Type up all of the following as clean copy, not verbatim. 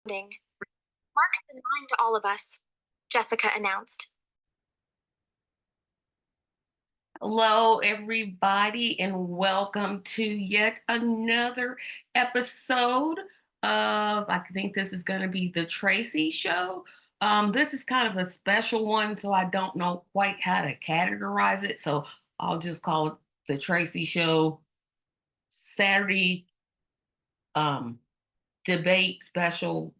Marks the line to all of us, Jessica announced. Hello, everybody, and welcome to yet another episode of, I think this is going to be the Tracy Show. This is kind of a special one, so I don't know quite how to categorize it. So I'll just call it the Tracy Show Saturday debate special.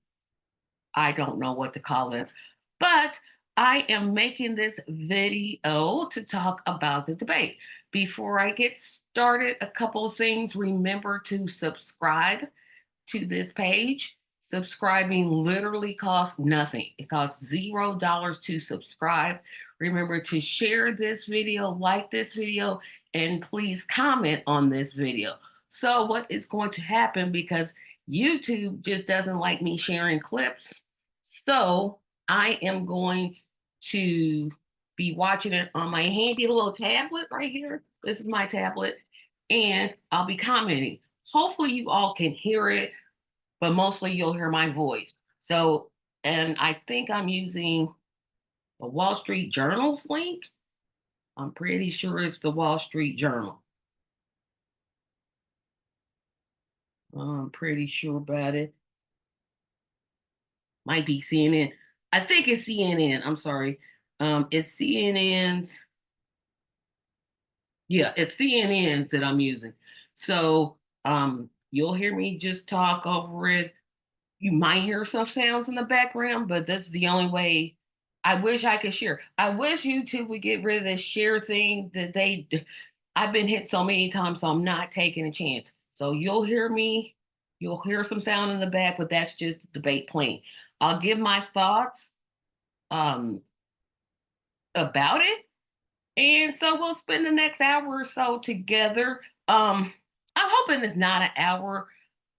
I don't know what to call this, but I am making this video to talk about the debate. Before I get started, a couple of things. Remember to subscribe to this page. Subscribing literally costs nothing. It costs $0 to subscribe. Remember to share this video, like this video, and please comment on this video. So what is going to happen, because YouTube just doesn't like me sharing clips, so I am going to be watching it on my handy little tablet right here. This is my tablet, and I'll be commenting. Hopefully you all can hear it, but mostly you'll hear my voice. So, and I think I'm using the Wall Street Journal's link. I'm pretty sure it's the Wall Street Journal. I'm pretty sure about it. Might be CNN. I think it's CNN. I'm sorry. It's CNN's. Yeah, it's CNN's that I'm using. So you'll hear me just talk over it. You might hear some sounds in the background, but that's the only way. I wish I could share. I wish YouTube would get rid of this share thing that I've been hit so many times, so I'm not taking a chance. So you'll hear me, you'll hear some sound in the back, but that's just the debate playing. I'll give my thoughts um, about it. And so we'll spend the next hour or so together. I'm hoping it's not an hour,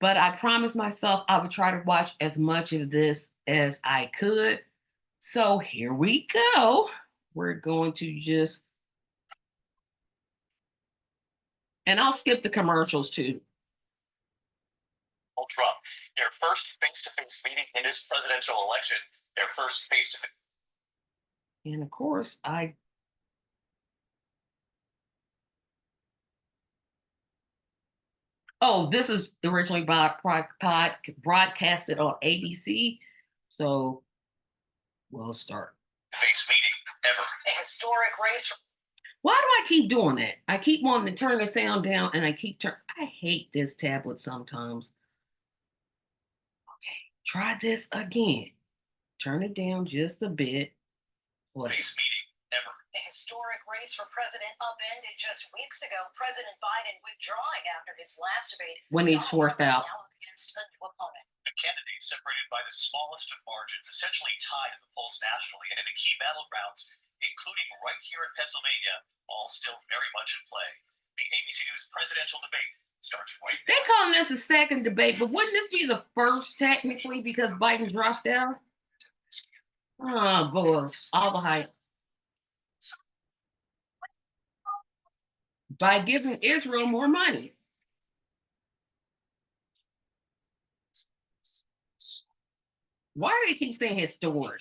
but I promised myself I would try to watch as much of this as I could. So here we go. We're going to just, and I'll skip the commercials too. Trump, their first face-to-face meeting in his presidential election, their first face-to-face. And of course, oh, this is originally broadcasted on ABC. So we'll start. Face meeting ever. A historic race. Why do I keep doing that? I keep wanting to turn the sound down, and I hate this tablet sometimes. Okay, try this again. Turn it down just a bit. What? Face meeting ever. A historic race for president upended just weeks ago. President Biden withdrawing after his last debate. When he's forced out. Now against a new opponent. The candidates separated by the smallest of margins, essentially tied in the polls nationally, and in the key battlegrounds, including right here in Pennsylvania, all still very much in play. The ABC News presidential debate starts right now. They're calling this a second debate, but wouldn't this be the first technically because Biden dropped out? Oh boy, all the hype. By giving Israel more money. Why do they keep saying historic?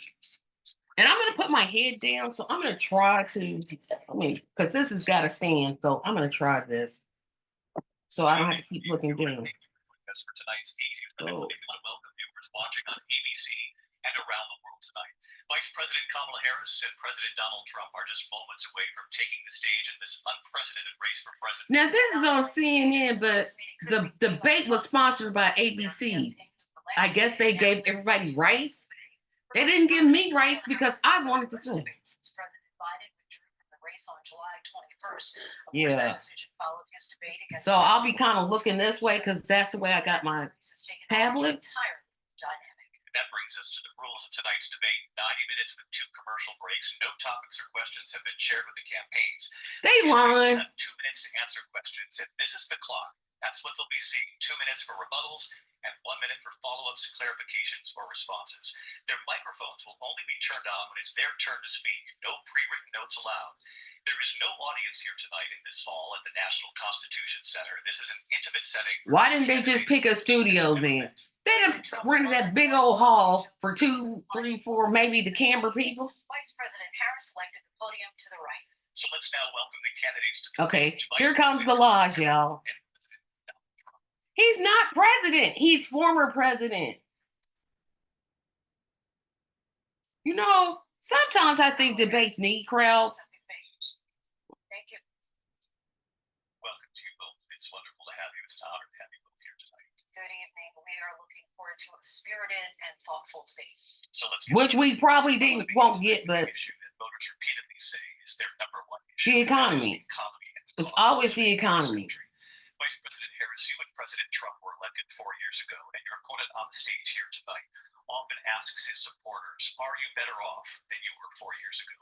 And I'm gonna put my head down, so I'm gonna try to, because this has got to stand, so I'm gonna try this, so I don't have to keep looking down. For tonight's we want to welcome viewers watching on ABC and around the world tonight. Vice President Kamala Harris and President Donald Trump are just moments away from taking the stage in this unprecedented race for president. Now this is on CNN, but the debate was sponsored by ABC. I guess they gave everybody rights. They didn't give me rights because I wanted to sing. On July 21st. Yeah. So I'll be kind of looking this way because that's the way I got my tablet. That brings us to the rules of tonight's debate. 90 minutes with 2 commercial breaks. No topics or questions have been shared with the campaigns. They lied. 2 minutes to answer questions, and this is the clock. That's what they'll be seeing. 2 minutes for rebuttals and 1 minute for follow-ups, clarifications, or responses. Their microphones will only be turned on when it's their turn to speak. No pre-written notes allowed. There is no audience here tonight in this hall at the National Constitution Center. This is an intimate setting. Why didn't they just pick a studio then? They done rented that big old hall for 2, 3, 4, maybe the camera people. Vice President Harris selected the podium to the right. So let's now welcome the candidates to Okay, here comes the lodge, y'all. He's not president. He's former president. You know, sometimes I think debates need crowds. Thank you. Welcome to you both. It's wonderful to have you. It's an honor to have you both here tonight. Good evening. We are looking forward to a spirited and thoughtful debate. So let's Which we probably won't get, but issue that voters repeatedly say is their number one the issue. economy. And It's always the economy. Vice President Harris, you and President Trump were elected 4 years ago, and your opponent on the stage here tonight often asks his supporters, are you better off than you were 4 years ago?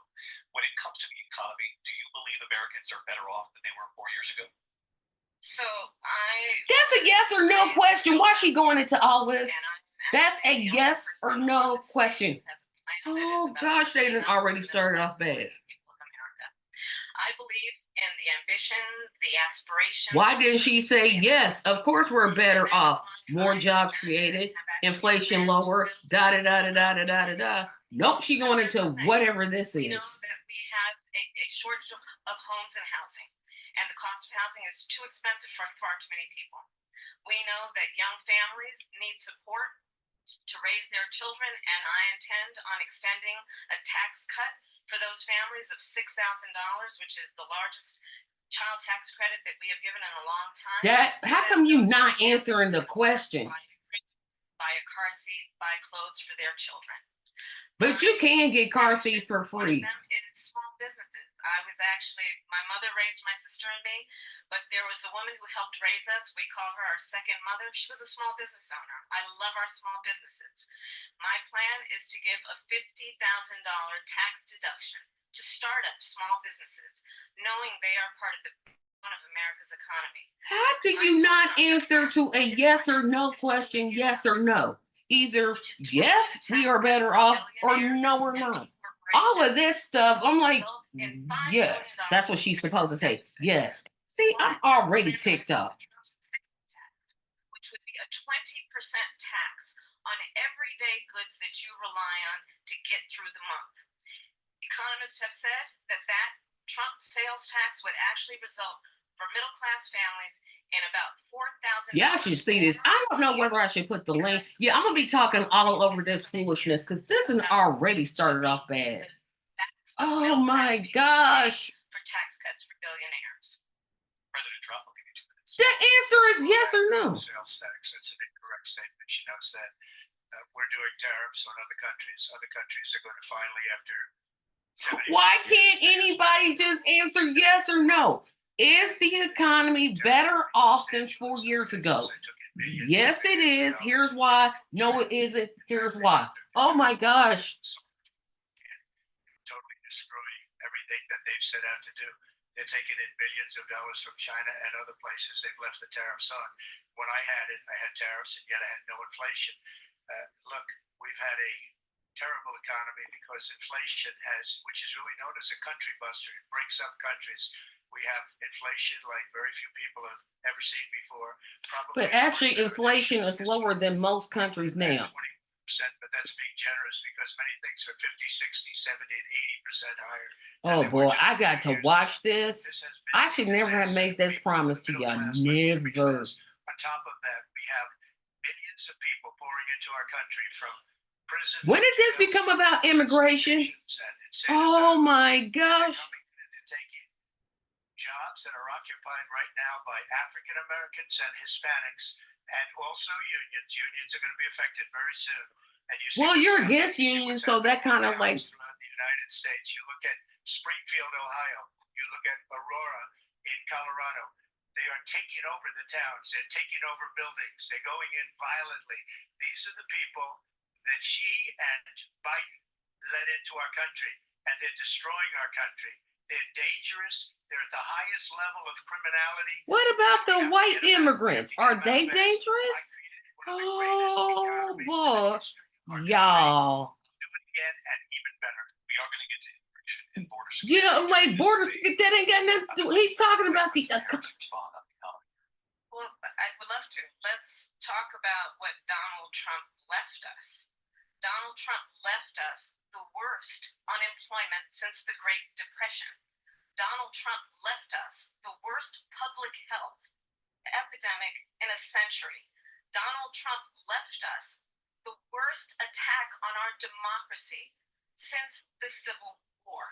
When it comes to the economy, do you believe Americans are better off than they were 4 years ago? So That's a yes or no question. Why is she going into all this? That's a yes or no question. Oh gosh, they done already started off bad. I believe in the ambition, the aspiration. Why didn't she say yes? Of course we're better off. More jobs created, inflation lower, da da da da da da da da da. Nope, she going into whatever this We know is. that we have a shortage of homes and housing, and the cost of housing is too expensive for far too many people. We know that young families need support to raise their children, and I intend on extending a tax cut for those families of $6,000, which is the largest child tax credit that we have given in a long time. How come you not answering the question? Buy a car seat, buy clothes for their children. But you can get car seats for free. One of them is small businesses. My mother raised my sister and me, but there was a woman who helped raise us. We call her our second mother. She was a small business owner. I love our small businesses. My plan is to give a $50,000 tax deduction to start up small businesses, knowing they are part of one of America's economy. How do you not answer to a yes or no question, yes or no? Either yes, we are better off, or no, we're not. All of this stuff, I'm like, yes, that's what she's supposed to say. Yes. See, I'm already ticked off. Which would be a 20% tax on everyday goods that you rely on to get through the month. Economists have said that Trump sales tax would actually result for middle class families in about $4,000. Yeah, I should see this. I don't know whether I should put the link. Yeah, I'm gonna be talking all over this foolishness because this has already started off bad. Oh my gosh. For tax cuts for billionaires. President Trump, will give you 2 minutes. The answer is yes or no. Sales tax, that's an incorrect statement. She knows that. We're doing tariffs on other countries. Other countries are going to finally, after 70 Why can't anybody just answer yes or no? Is the economy better off than 4 years ago? Yes, it is. Here's why. No, it isn't. Here's why. Oh my gosh. Totally destroy everything that they've set out to do. They're taking in billions of dollars from China and other places they've left the tariffs on. When I had it, I had tariffs and yet I had no inflation. Look, we've had a terrible economy because inflation which is really known as a country buster. It breaks up countries. We have inflation like very few people have ever seen before. But actually, inflation is lower than most countries now. 20%, but that's being generous because many things are 50, 60, 70, and 80% higher. Oh boy, I got to watch this. I should never have made this promise to y'all. Never. On top of that, we have millions of people pouring into our country from prison. When did this become about immigration? Oh my gosh. They're taking jobs that are occupied right now by African Americans and Hispanics, and also unions. Unions are going to be affected very soon. And you see Well, what's you're happening. against You see unions, what's so that happening kind of now like. throughout the United States. You look at Springfield, Ohio. You look at Aurora in Colorado. They are taking over the towns. They're taking over buildings. They're going in violently. These are the people that she and Biden led into our country, and they're destroying our country. They're dangerous. They're at the highest level of criminality. What about the white immigrants? Are they dangerous? Oh boy, y'all. Do it again and even better. We are going to get to immigration and border security. Yeah, I'm like border This security. That ain't got nothing to do. He's talking about the. respond on the economy. Well, I would love to. Let's talk about what Donald Trump left us. Donald Trump left us the worst unemployment since the Great Depression. Donald Trump left us the worst public health epidemic in a century. Donald Trump left us the worst attack on our democracy since the Civil War.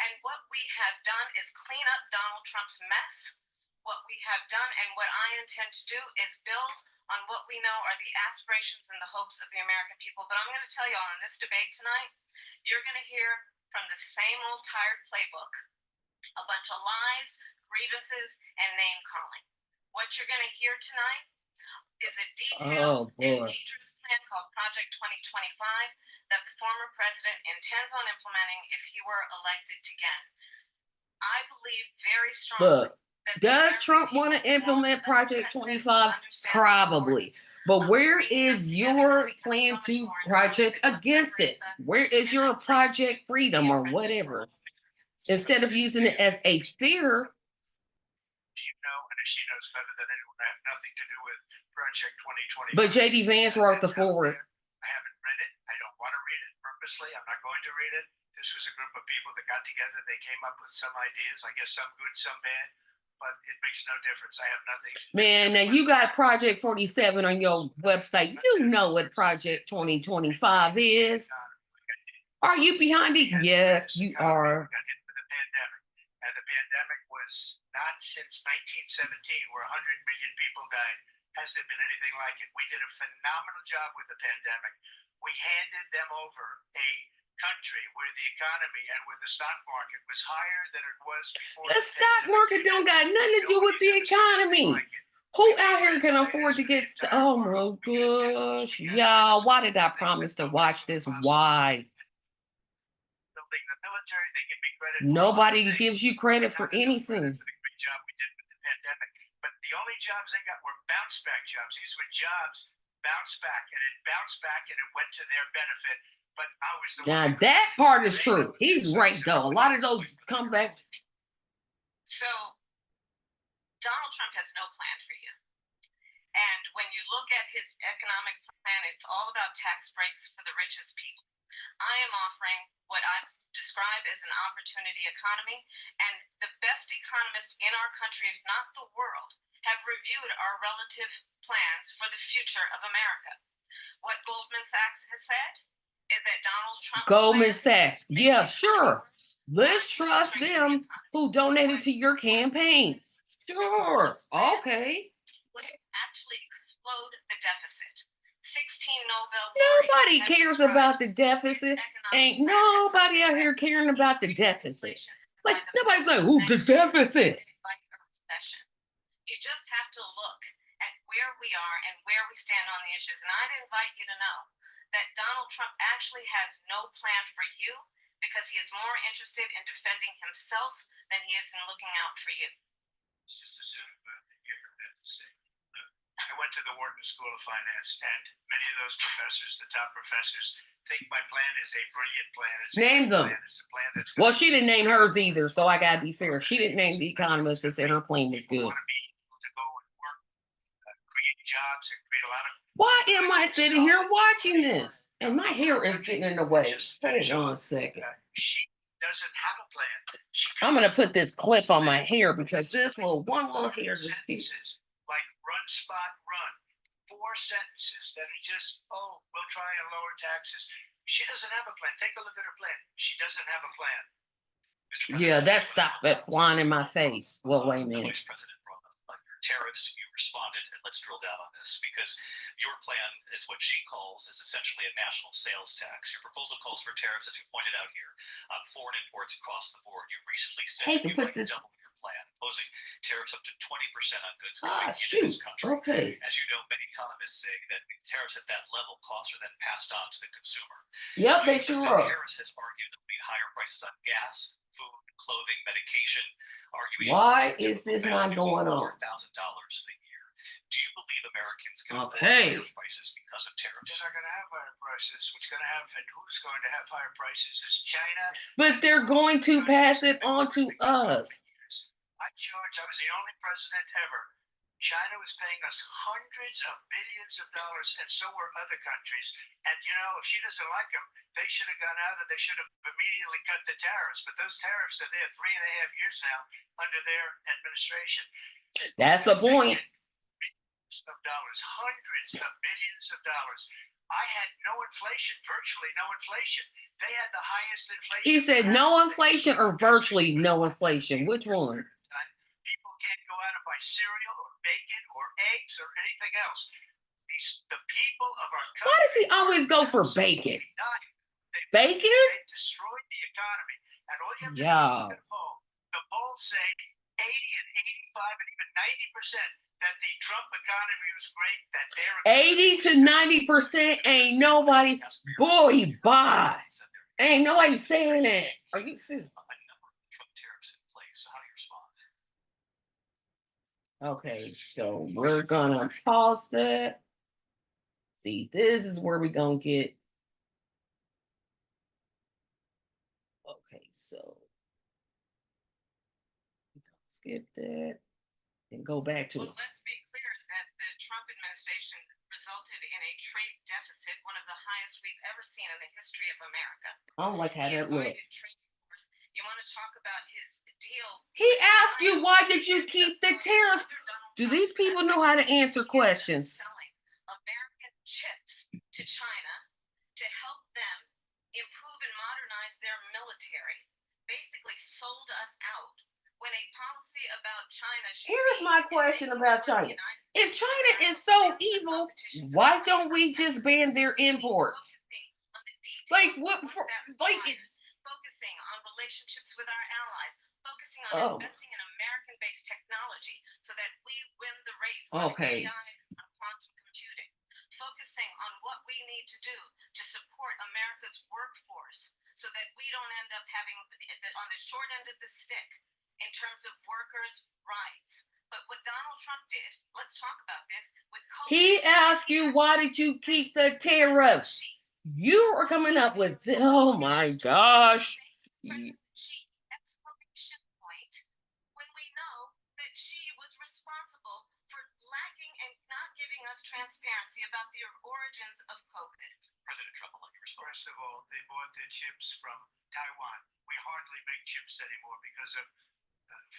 And what we have done is clean up Donald Trump's mess. What we have done and what I intend to do is build on what we know are the aspirations and the hopes of the American people. But I'm going to tell you all in this debate tonight, you're going to hear from the same old tired playbook, a bunch of lies, grievances, and name calling. What you're going to hear tonight is a detailed and dangerous plan called Project 2025 that the former president intends on implementing if he were elected again. I believe very strongly. Look, does Trump want to implement Project 25? Probably. But where is your plan to project against it? Where is your Project Freedom or whatever? Instead of using it as a fear. You know, and she knows better than anyone. I have nothing to do with Project 2020. But J.D. Vance wrote the forward. I haven't read it. I don't want to read it purposely. I'm not going to read it. This was a group of people that got together. They came up with some ideas. I guess some good, some bad. But it makes no difference. I have nothing. Man, now you got Project 47 on your website. You know what Project 2025 is. Are you behind it? Yes, you are. Got hit with the pandemic. And the pandemic was not since 1917, where 100 million people died. Has there been anything like it? We did a phenomenal job with the pandemic. We handed them over a country where the economy and where the stock market was higher than it was before. The stock market don't got nothing to do with the economy. Who out here can afford to get? Oh my gosh, y'all! Why did I promise to watch this? Why? Building the military, they give me credit. Nobody gives you credit for anything. For the great job we did with the pandemic, but the only jobs they got were bounce back jobs. These were jobs bounce back, and it bounced back, and it went to their benefit. But I was the Now one that part is true. He's right though. A lot of those come back. So Donald Trump has no plan for you. And when you look at his economic plan, it's all about tax breaks for the richest people. I am offering what I describe as an opportunity economy, and the best economists in our country, if not the world, have reviewed our relative plans for the future of America. What Goldman Sachs has said is that Donald Trump. Goldman Sachs. Yeah, sure. Let's trust them who donated to your campaign. Sure. Okay. Actually explode the deficit. 16 Nobel. Nobody cares about the deficit. Ain't nobody out here caring about the deficit. Like nobody's like, "Ooh, the deficit." You just have to look at where we are and where we stand on the issues. And I'd invite you to know that Donald Trump actually has no plan for you because he is more interested in defending himself than he is in looking out for you. It's just a I went to the Wharton School of Finance, and many of those professors, the top professors, think my plan is a brilliant plan. It's Name them. It's a plan that's well, she didn't name hers either, so I gotta be fair. She didn't name the economist that said her plan was good. Want to be able to go and work, create jobs, and create a lot of. Why am I sitting here watching this? And my hair is getting in the way. Hold on a second. She doesn't have a plan. I'm gonna put this clip on my hair because this one little hair is here. Like run, spot, run. 4 sentences that are just, we'll try and lower taxes. She doesn't have a plan. Take a look at her plan. She doesn't have a plan. Yeah, that stopped that flying in my face. Well, wait a minute. The Vice President brought up tariffs. You responded, and let's drill down on this because your plan is what she calls is essentially a national sales tax. Your proposal calls for tariffs, as you pointed out here, on foreign imports across the board. You recently said you'd like to double your plan, imposing tariffs up to 20% on goods coming into this country. Okay. As you know, many economists say that tariffs at that level, costs are then passed on to the consumer. Yep, they sure are. Harris has argued that we higher prices on gas, food, clothing, medication. Why is this not going on? $1,000 a year. Do you believe Americans can afford Okay. higher prices because of tariffs? They're not going to have higher prices. What's going to have and who's going to have higher prices is China. But they're going to pass it on to us. I was the only president ever. China was paying us hundreds of billions of dollars, and so were other countries. And you know, if she doesn't like them, they should have gone out and they should have immediately cut the tariffs. But those tariffs are there 3.5 years now under their administration. That's the point. Of dollars, hundreds of billions of dollars. I had no inflation, virtually no inflation. They had the highest inflation. He said no inflation or virtually no inflation. Which one? People can't go out and buy cereal or bacon or eggs or anything else. The people of our country. Why does he always go for bacon? Bacon? They destroyed the economy. And all you have to do is look at a poll. The polls say 80 and 85 and even 90% that the Trump economy was great, that their 80 to 90% ain't nobody. Boy, bye. Ain't nobody saying that. Are you serious? A number of Trump tariffs in place. So how do you respond? Okay, so we're gonna pause that. See, this is where we're gonna get. Okay, so skip that and go back to Well, let's be clear that the Trump administration resulted in a trade deficit, one of the highest we've ever seen in the history of America. I don't like how He that look. avoided trade wars. You want to talk about his deal? He asked you, why did you keep the tariffs? Do these people know how to answer questions? Selling American chips to China to help them improve and modernize their military, basically sold us out. When a policy about China. Here's my question about China. If China is so evil, why don't we just ban their imports? Like what? Focusing on relationships with our allies, focusing on investing in American-based technology, so that we win the race on AI and quantum computing. Focusing on what we need to do to support America's workforce, so that we don't end up having on the short end of the stick in terms of workers' rights. But what Donald Trump did, let's talk about this. With COVID, he asked you, why did you keep the tariffs? You are coming up with, oh my gosh. Exclamation point, when we know that she was responsible for lacking and not giving us transparency about the origins of COVID. President Trump, I'd like to respond. First of all, they bought their chips from Taiwan. We hardly make chips anymore because of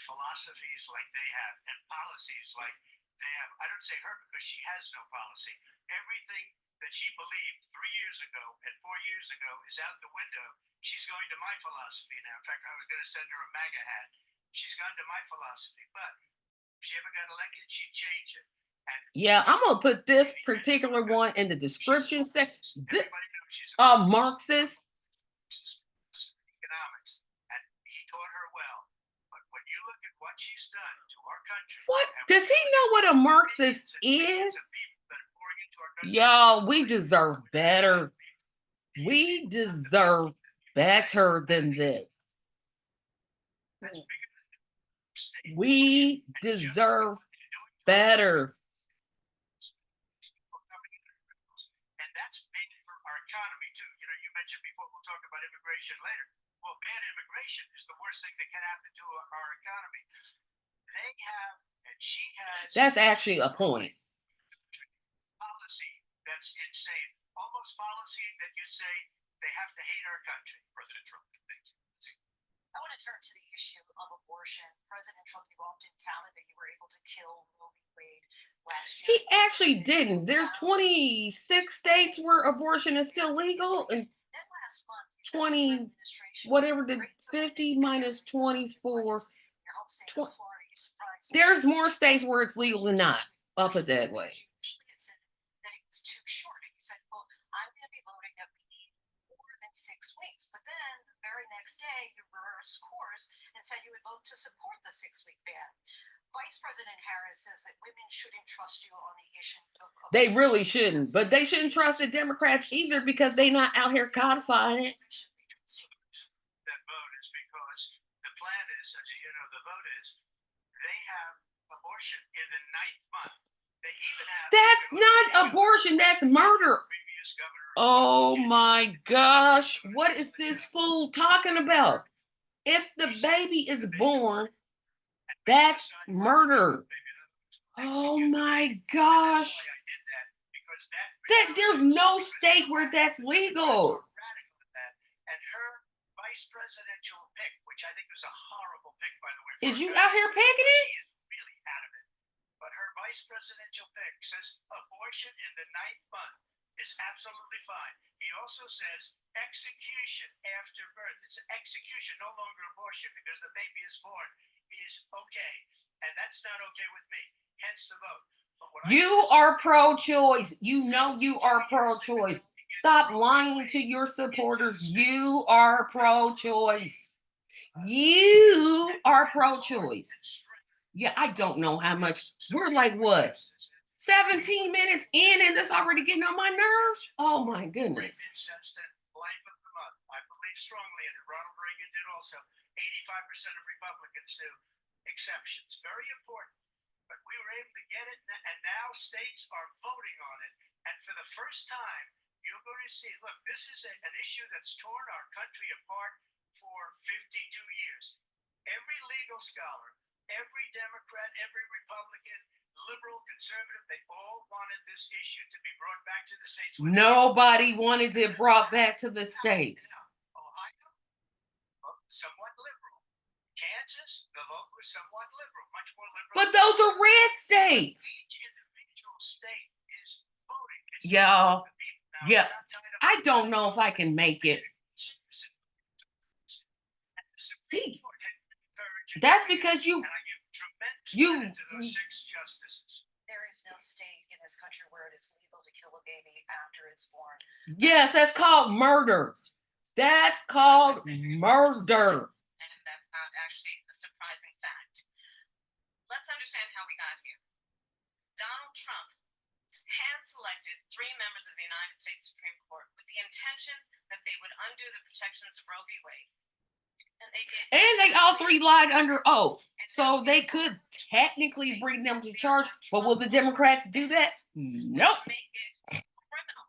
philosophies like they have and policies like they have. I don't say her because she has no policy. Everything that she believed 3 years ago and 4 years ago is out the window. She's going to my philosophy now. In fact, I was going to send her a MAGA hat. She's gone to my philosophy, but if she ever got elected, she'd change it. And yeah, I'm gonna put this particular one in the description section. everybody knows she's a Marxist. economics, and he taught her well. But when you look at what she's done to our country, What does he know what a Marxist is? Y'all, we deserve better. We deserve better than this. We deserve better. And that's bad for our economy too. You know, you mentioned before, we'll talk about immigration later. Well, bad immigration is the worst thing that can happen to our economy. They have, and she has. That's actually a point. Policy that's insane. Almost policy that you say they have to hate our country. President Trump, thanks. I want to turn to the issue of abortion. President Trump, you often touted that you were able to kill Roe v. Wade last year. He actually didn't. There's 26 states where abortion is still legal, and Then last month, 20, whatever the 50 minus 24. There's more states where it's legal than not. I'll put it that way. It said that it was too short. And you said, well, I'm going to be voting that we need more than 6 weeks. But then the very next day, you reversed course and said you would vote to support the 6-week ban. Vice President Harris says that women shouldn't trust you on the issue of They really shouldn't, but they shouldn't trust the Democrats either because they're not out here codifying it. That vote is because the plan is, the vote is, they have abortion in the 9th month. They even have. That's not abortion, that's murder. Previous governor of Oh Virginia. my gosh, what is this fool talking about? If the baby is born, that's murder. Oh my gosh. There's no state where that's legal. And her vice presidential pick, which I think was a horrible pick, by the way. Is you out here picking it? She is really adamant. But her vice presidential pick says abortion in the 9th month is absolutely fine. He also says execution after birth. It's execution, no longer abortion, because the baby is born, is okay. And that's not okay with me. Hence the vote. You are pro-choice. You know you are pro-choice. Stop lying to your supporters. You are pro-choice. You are pro-choice. Yeah, I don't know how much. We're like what? 17 minutes in and it's already getting on my nerves? Oh my goodness. Life of the month. I believe strongly in it. Ronald Reagan did also. 85% of Republicans do. Exceptions. Very important. But we were able to get it, and now states are voting on it. And for the first time, you're going to see, look, this is an issue that's torn our country apart for 52 years. Every legal scholar, every Democrat, every Republican, liberal, conservative, they all wanted this issue to be brought back to the states. Nobody wanted it brought back to the states. Ohio, somewhat liberal. Kansas, the vote was somewhat liberal, much more liberal. But those are red states. Each individual state is voting. Y'all, yeah, I don't know if I can make it. That's because you. Those 6 justices. There is no state in this country where it is legal to kill a baby after it's born. Yes, that's called murder. That's called murder. And that's not actually a surprising fact. Let's understand how we got here. Donald Trump hand-selected 3 members of the United States Supreme Court with the intention that they would undo the protections of Roe v. Wade. And they did. And they all 3 lied under oath. So they could technically bring them to charge. But will the Democrats do that? Nope. Make it criminal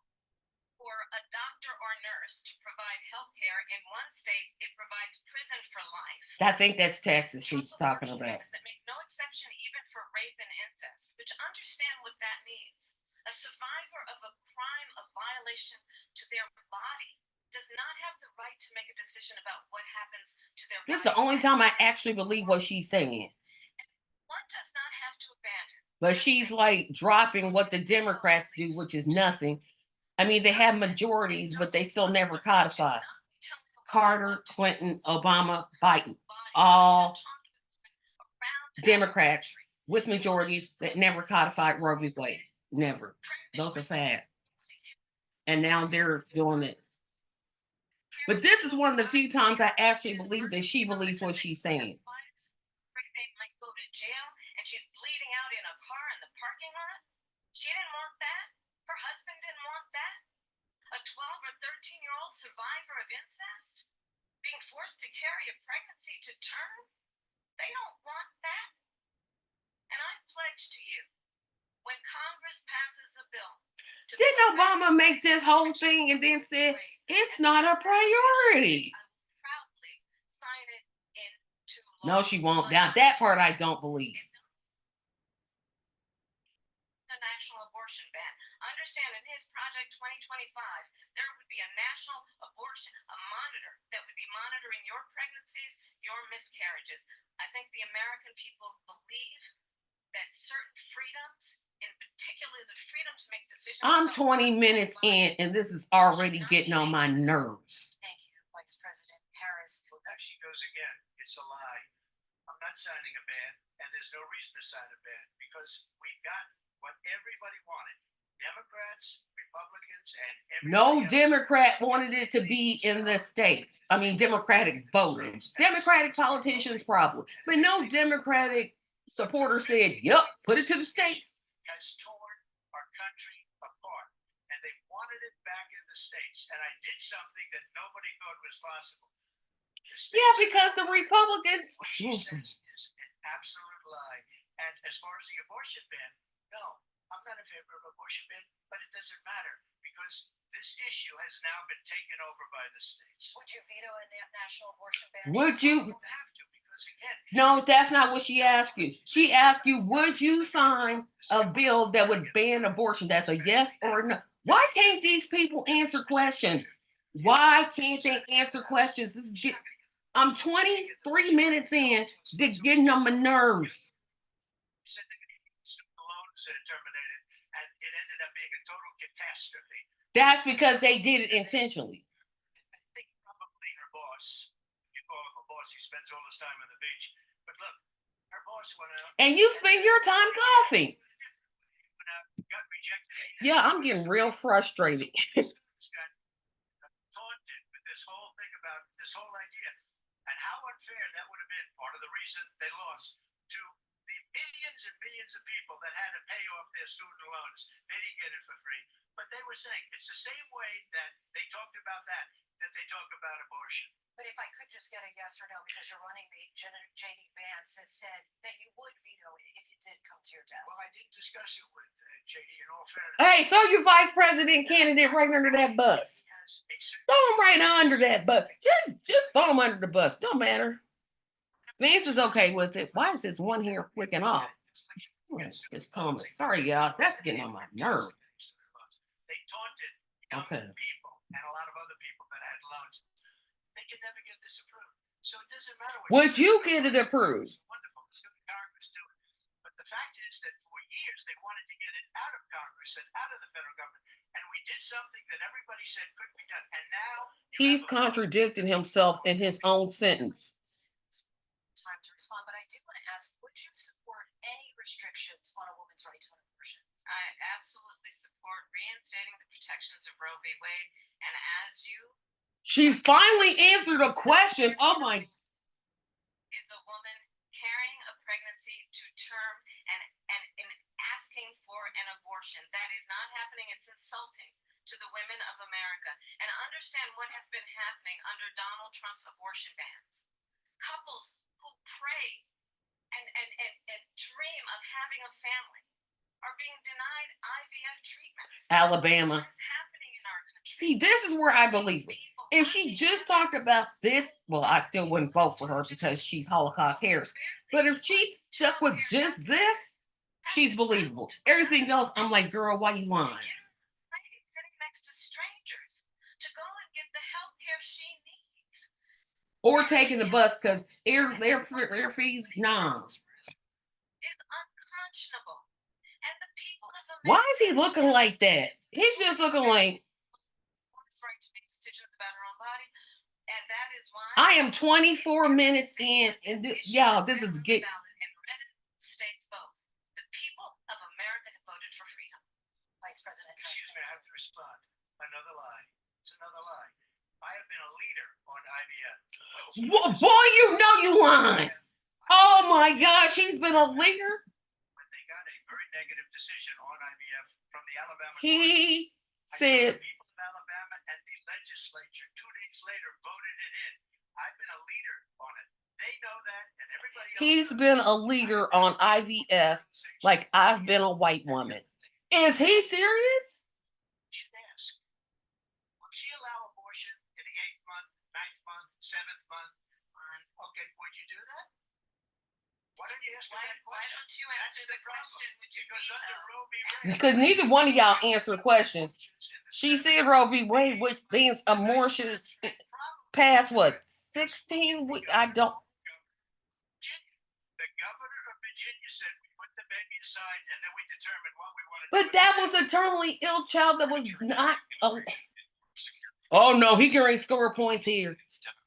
for a doctor or nurse to provide health care in one state. It provides prison for life. I think that's Texas she's talking about. That make no exception even for rape and incest, which understand what that means. A survivor of a crime of violation to their body does not have the right to make a decision about what happens to their body. This is the only time I actually believe what she's saying. One does not have to abandon. But she's like dropping what the Democrats do, which is nothing. I mean, they have majorities, but they still never codify. Carter, Clinton, Obama, Biden, all Democrats with majorities that never codified Roe v. Wade. Never. Those are facts. And now they're doing this. But this is one of the few times I actually believe that she believes what she's saying. They might go to jail and she's bleeding out in a car in the parking lot. She didn't want that. Her husband didn't want that. A 12 or 13-year-old survivor of incest being forced to carry a pregnancy to term. They don't want that. And I pledge to you, when Congress passes a bill. Didn't Obama make this whole thing and then said it's not a priority? I will proudly sign it into law. No, she won't. Now that part I don't believe. The national abortion ban. Understand, in his Project 2025, there would be a national abortion, a monitor that would be monitoring your pregnancies, your miscarriages. I think the American people believe that certain freedoms, in particular the freedom to make decisions. I'm 20 minutes in and this is already getting on my nerves. Thank you, Vice President Harris. Well, there she goes again. It's a lie. I'm not signing a ban, and there's no reason to sign a ban because we got what everybody wanted. Democrats, Republicans, and everybody No else. Democrat wanted it to be in the states. I mean, Democratic voters, Democratic politicians probably, but no Democratic supporter said, "Yep, put it to the states." Has torn our country apart, and they wanted it back in the states. And I did something that nobody thought was possible. Yeah, because the Republicans. What she says is an absolute lie. And as far as the abortion ban, no, I'm not in favor of abortion ban, but it doesn't matter because this issue has now been taken over by the states. Would you veto a national abortion ban? Would You you? don't have to because again, No, that's not what she asked you. She asked you, would you sign a bill that would ban abortion? That's a yes or a no. Why can't these people answer questions? Why can't they answer questions? I'm 23 minutes in, they're getting on my nerves. said they're going to get student loans terminated, and it ended up being a total catastrophe. That's because they did it intentionally. I think probably her boss, you call him a boss, he spends all his time on the beach. But look, her boss went out. And you spend your time golfing. Went out, got rejected. Yeah, I'm getting real frustrated. Students got taunted with this whole thing about this whole idea. And how unfair that would have been, part of the reason they lost, to the millions and millions of people that had to pay off their student loans. They didn't get it for free. But they were saying it's the same way that they talked about that they talk about abortion. But if I could just get a yes or no, because your running mate, JD Vance, has said that you would veto it if it did come to your desk. Well, I did discuss it with JD in all fairness. Hey, throw your vice president candidate right under that bus. Throw him right under that bus. Just throw him under the bus. Don't matter. Vance is okay with it. Why is this one here flicking off? It's Thomas. Sorry, y'all. That's getting on my nerves. They taunted young Okay. people and a lot of other people that had loans. They can never get this approved. So it doesn't matter what Would you get it approved? It's wonderful. Let's go to Congress do it. But the fact is that for years they wanted to get it out of Congress and out of the federal government. And we did something that everybody said couldn't be done. And now He's contradicting himself in his own sentence. Time to respond, but I do want to ask, would you support any restrictions on a woman's right to an abortion? I absolutely support reinstating the protections of Roe v. Wade. And as you She finally answered a question. Oh my. is a woman carrying a pregnancy to term and asking for an abortion. That is not happening. It's insulting to the women of America. And understand what has been happening under Donald Trump's abortion bans. Couples who pray and dream of having a family are being denied IVF treatments. Alabama. What is happening in our country? See, this is where I believe it. If she just talked about this, well, I still wouldn't vote for her because she's Holocaust Harris. But if she stuck with just this, she's believable. Everything else, I'm like, girl, why you lying? Sitting next to strangers to go and get the health care she needs. Or taking the bus because air fees, nah. Is unconscionable. And the people of America. Why is he looking like that? He's just looking like, Woman's right to make decisions about her own body. And that is why I am 24 minutes in, and y'all, this is good. In red states both. The people of America have voted for freedom. Vice President. Excuse me, I have to respond. Another lie. It's another lie. I have been a leader on IVF. Boy, you know you lying. Oh my gosh, he's been a leader. When they got a very negative decision on IVF from the Alabama courts, He I saw said, the people of Alabama and the legislature 2 days later voted it in. I've been a leader on it. They know that, and everybody else he's knows been that. a leader on IVF like I've been a white woman. Is he serious? You should ask. Will she allow abortion in the 8th month, 9th month, 7th month? Okay, would you do that? Why don't you ask me that Why question? don't you That's answer the the problem. question? Would you Because veto? under Roe v. Wade, Because neither one of y'all answer questions. She said Roe v. Wade, which means abortion past what, 16 weeks? I don't. The governor of Virginia said we put the baby aside and then we determined what we wanted to do. But that was a terminally ill child that was not. Oh no, he can score points here.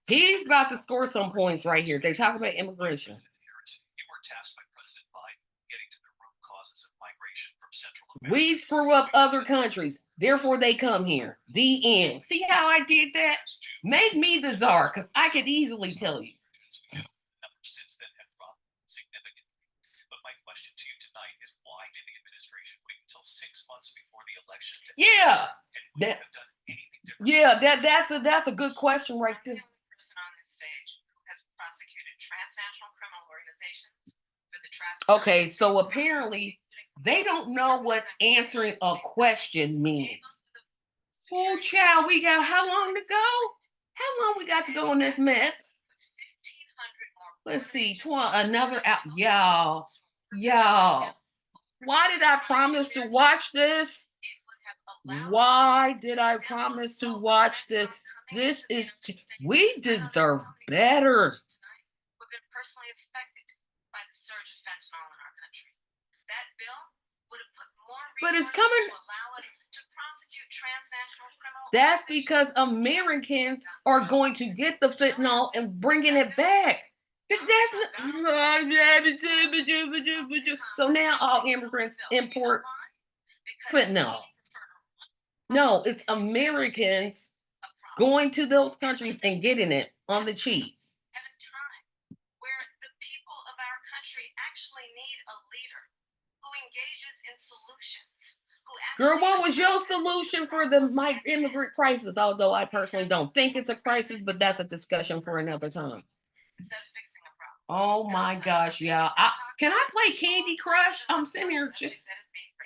He's about to score some points right here. They talk about immigration. You were tasked by President Biden getting to the root causes of migration from Central America. We screw up other countries, therefore they come here. The end. See how I did that? Make me the czar, because I could easily tell you. Numbers since then have dropped significantly. But my question to you tonight is why did the administration wait until 6 months before the election? Yeah, And would that- have done anything different? yeah, that's a good question right there. Person on this stage who has prosecuted transnational criminal organizations for the trafficking. Okay, so apparently They don't know what answering a question means. Oh, child, we got how long to go? How long we got to go in this mess? Let's see, another out. Y'all. Why did I promise to watch this? Why did I promise to watch this? We deserve better. We've been personally affected by the surge of fentanyl in our country. That bill would have put more But it's resources coming. to allow us to prosecute transnational criminal That's organizations. because Americans are going to get the fentanyl and bringing it back. So now all immigrants import fentanyl. No, it's Americans going to those countries and getting it on the cheap. At a time where the people of our country actually need a leader who engages in solutions. Girl, what was your solution for the immigrant crisis? Although I personally don't think it's a crisis, but that's a discussion for another time. Instead of fixing a problem. Oh my gosh, y'all. Can I play Candy Crush? I'm sitting here.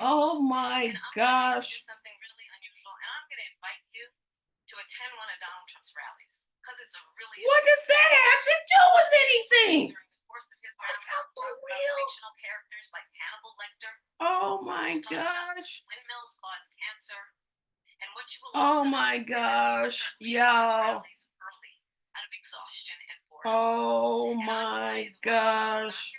Oh my gosh. Something really unusual, and I'm going to invite you to attend one of Donald Trump's rallies because it's a really. What does that have to do with anything? During the course of his rallies, fictional characters like Hannibal Lecter. Oh my gosh. Windmills cause cancer, and what you will. Oh my gosh, y'all. Early, out of exhaustion and boredom. Oh my gosh.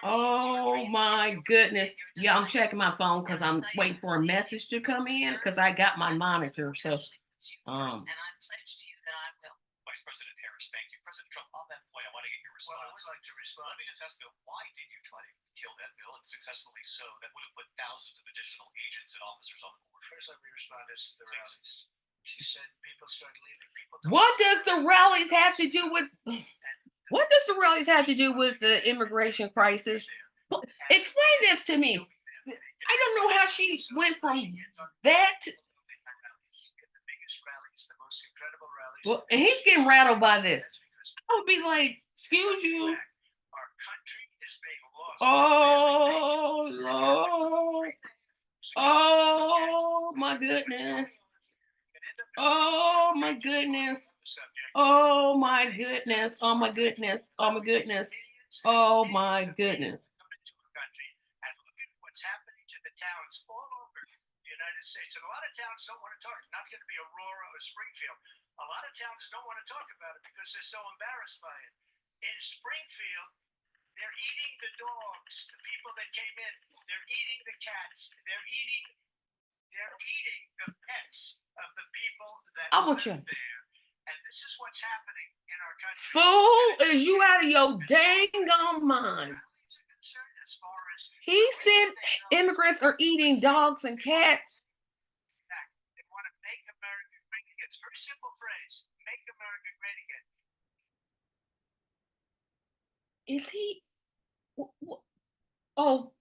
Oh my goodness. Yeah, I'm checking my phone because I'm waiting for a message to come in because I got my monitor. So Vice President Harris, thank you. President Trump, on that point, I want to get your response. Well, I would like to respond. Let me just ask you, why did you try to kill that bill, and successfully so? That would have put thousands of additional agents and officers on the board. First, let me respond to the rallies. She said people started leaving. what does the rallies have to do with the immigration crisis? Explain this to me. I don't know how she went from that to, well, and he's getting rattled by this. I would be like, excuse you. Oh Lord. Oh my goodness. Oh my goodness. Oh my goodness. Oh my goodness. Oh my goodness. Oh my goodness. And look at what's happening to the towns all over the United States. And a lot of towns don't want to talk. Not going to be Aurora or Springfield. A lot of towns don't want to talk about it because they're so embarrassed by it. In Springfield, they're eating the dogs, the people that came in. They're eating the cats. They're eating the pets of the people that live there. And this is what's happening in our country. Fool, is you out of your dang mind? He said immigrants are eating dogs and cats. They want to make America great again. It's a very simple phrase. Make America great again. Is he? Oh,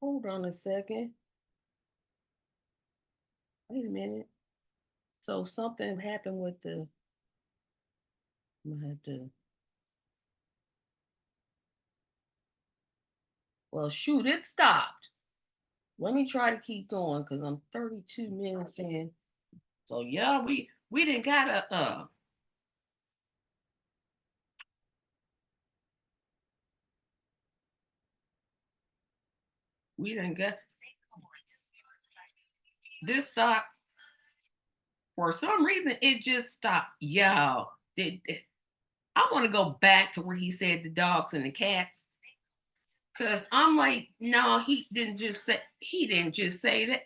hold on a second. Wait a minute. So something happened with the. I'm gonna have to. Well, shoot, it stopped. Let me try to keep going because I'm 32 minutes in. So yeah, we didn't gotta we didn't get this stopped. For some reason, it just stopped. Y'all, I want to go back to where he said the dogs and the cats. Cause I'm like, no, he didn't just say that.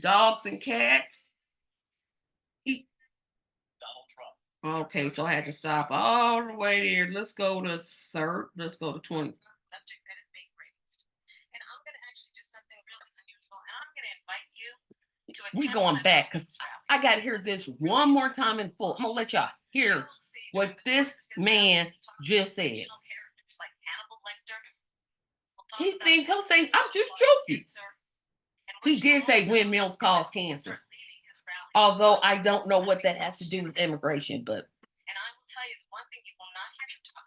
Dogs and cats. Donald Trump. Okay, so I had to stop all the way there. Let's go to 20. Subject that is being raised. And I'm going to actually do something really unusual, and I'm going to invite you to We going back because I got to hear this one more time in full. I'm gonna let y'all hear what this man just said. He thinks he'll say, I'm just joking. He did say windmills cause cancer. Although I don't know what that has to do with immigration, but. And I will tell you, the one thing you will not hear him talk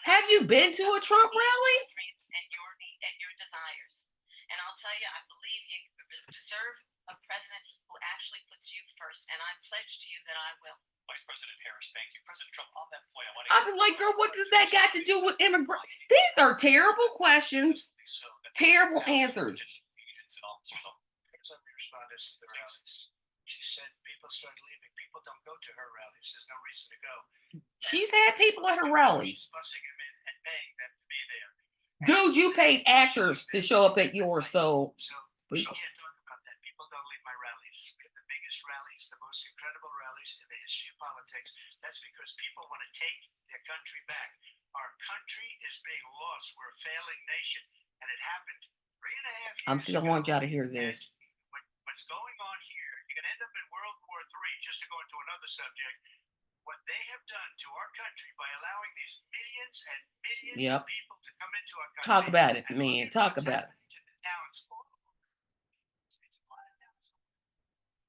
Have you been to a Trump rally? Dreams and your desires. And I'll tell you, I believe you deserve a president who actually puts you first. And I pledge to you that I will. Vice President Harris, thank you. President Trump, on that point, I want to. I've been like, girl, what does that got to do with immigrant? These are terrible questions, terrible answers. Agents and officers on Here's how we responded to the rallies. She said people started leaving. People don't go to her rallies. There's no reason to go. She's had people at her rallies. Busing them in and paying them to be there. Dude, you paid actors to show up at yours, so So she can't talk about that. People don't leave my rallies. We have the biggest rallies, the most incredible rallies in the history of politics. That's because people want to take their country back. Our country is being lost. We're a failing nation. And it happened 3.5 years I'm still ago. want y'all to hear this. What's going on here, you can end up in World War III, just to go into another subject. What they have done to our country by allowing these millions and millions Yep. of people to come into our country. Talk about it, and man. look at Talk what's about it. happening to the towns all over. It's a lot of towns.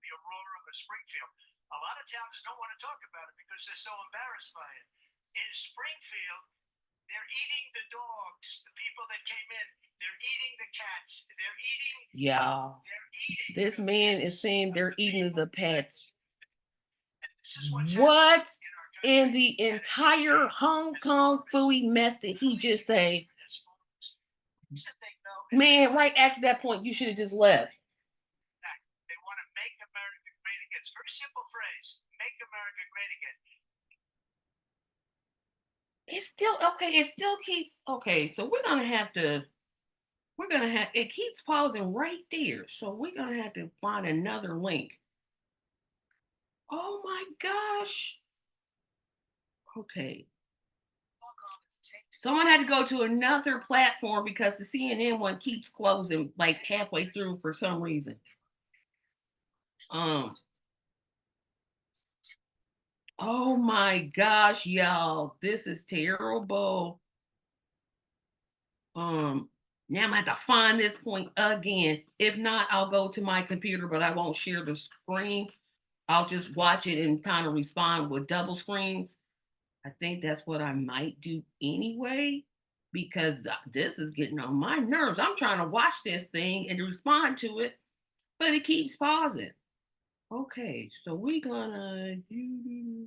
The Aurora of Springfield. A lot of towns don't want to talk about it because they're so embarrassed by it. In Springfield, they're eating the dogs, the people that came in. They're eating the cats. They're eating. Yeah. They're eating. This the man pets is saying of they're the eating people the pets. And this is what's What happening in our in country. the And it's entire just- Hong as Kong far as- fooey mess did he just say? as far as- here's the thing, though, is Man, right after that point, you should have just left. They want to make America great again. It's a very simple phrase. Make America great again. It's still okay. It still keeps okay. So we're gonna have it keeps pausing right there. So we're gonna have to find another link. Oh my gosh. Okay. Someone had to go to another platform because the CNN one keeps closing like halfway through for some reason. Oh my gosh, y'all, this is terrible. Now I'm gonna have to find this point again. If not, I'll go to my computer, but I won't share the screen. I'll just watch it and kind of respond with double screens. I think that's what I might do anyway, because this is getting on my nerves. I'm trying to watch this thing and respond to it, but it keeps pausing. Okay, so we're gonna do.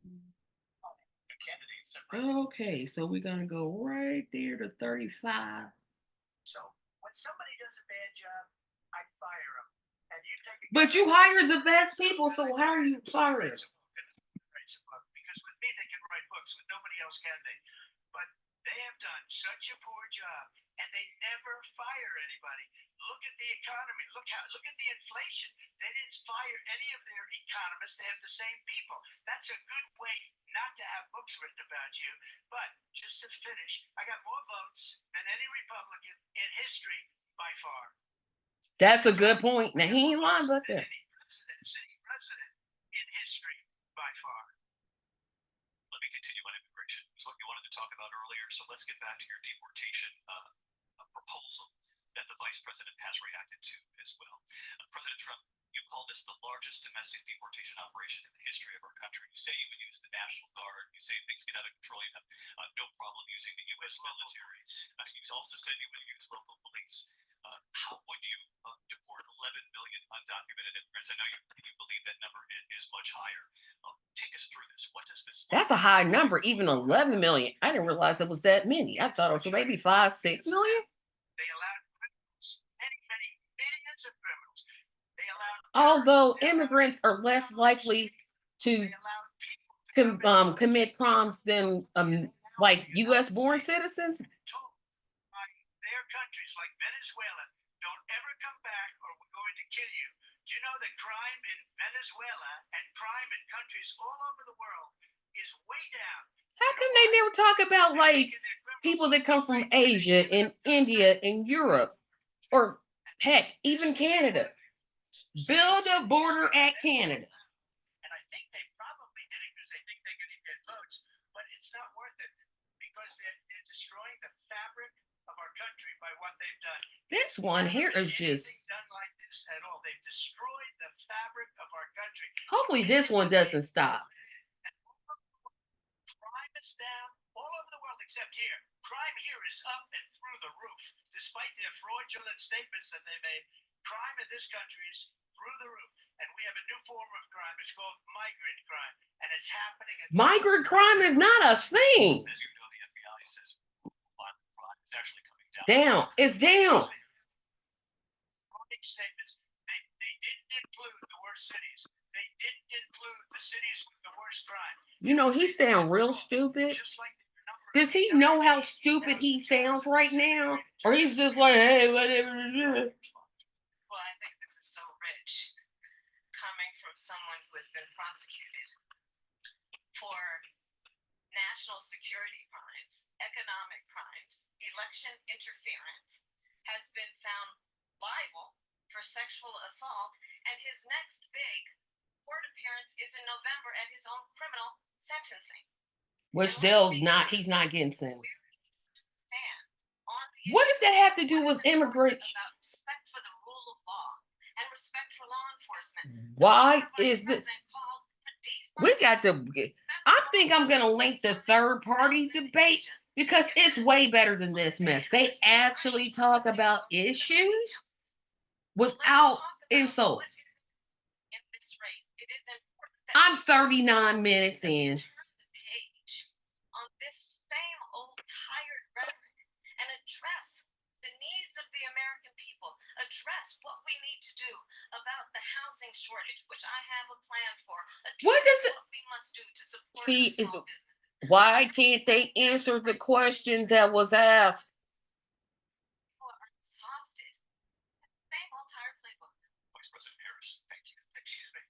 the candidates separated. Okay, so we're gonna go right there to 35. So when somebody does a bad job, I fire them. And you take a But you hire the best people, so how are you firing? Writes a book. Because with me, they can write books. With nobody else can they. But they have done such a poor job, and they never fire anybody. Look at the economy. Look at the inflation. They didn't fire any of their economists. They have the same people. That's a good way not to have books written about you. But just to finish, I got more votes than any Republican in history by far. That's a good point. Now he ain't lying about Than that. any sitting president in history by far. Let me continue on immigration. It's what you wanted to talk about earlier. So let's get back to your deportation proposal that the vice president has reacted to as well. President Trump, you call this the largest domestic deportation operation in the history of our country. You say you would use the National Guard. You say if things get out of control, you have no problem using the U.S. military. You also said you would use local police. How would you deport 11 million undocumented immigrants? I know you believe that number is much higher. Take us through this. What does this? That's a high number, even 11 million. I didn't realize it was that many. I thought it was maybe 5, 6 million. They allowed criminals, many millions of criminals. They allowed. Although terrorists, they allowed immigrants are less likely to They allowed people to come in. commit crimes than like U.S. born citizens. Told by their countries like Venezuela, don't ever come back or we're going to kill you. Do you know that crime in Venezuela and crime in countries all over the world is way down? How come they never talk about like people that come from Asia and India and Europe, or heck, even Canada? Build a border at Canada. And I think they probably did it because they think they're going to get votes, but it's not worth it because they're destroying the fabric of our country by what they've done. This one here is just. Anything done like this at all. They've destroyed the fabric of our country. Hopefully, this one doesn't stop. Crime is down all over the world. despite their fraudulent statements that they made, crime in this country is through the roof. And we have a new form of crime. It's called migrant crime. And it's happening. Migrant crime is not a thing. As you know, the FBI says violent crime is actually coming down. Down. It's down. Statements. They didn't include the worst cities. They didn't include the cities with the worst crime. You know, he sounds real stupid. Does he know how stupid he sounds right now? Or he's just like, hey, whatever. Well, I think this is so rich coming from someone who has been prosecuted for national security crimes, economic crimes, election interference, has been found liable for sexual assault, and his next big court appearance is in November at his own criminal sentencing. Which he's not getting sent. What does that have to do with immigrants? About respect for the rule of law and respect for law enforcement. Why is this? We got to. I think I'm going to link the third party debate because it's way better than this mess. They actually talk about issues without insults. I'm 39 minutes in. On this same old tired rhetoric and address the needs of the American people, address what we need to do about the housing shortage, which I have a plan for. What does it? What we must do to support See, small businesses. why can't they answer the question that was asked? People are exhausted. Same old tired playbook. Vice President Harris, thank you. Excuse me.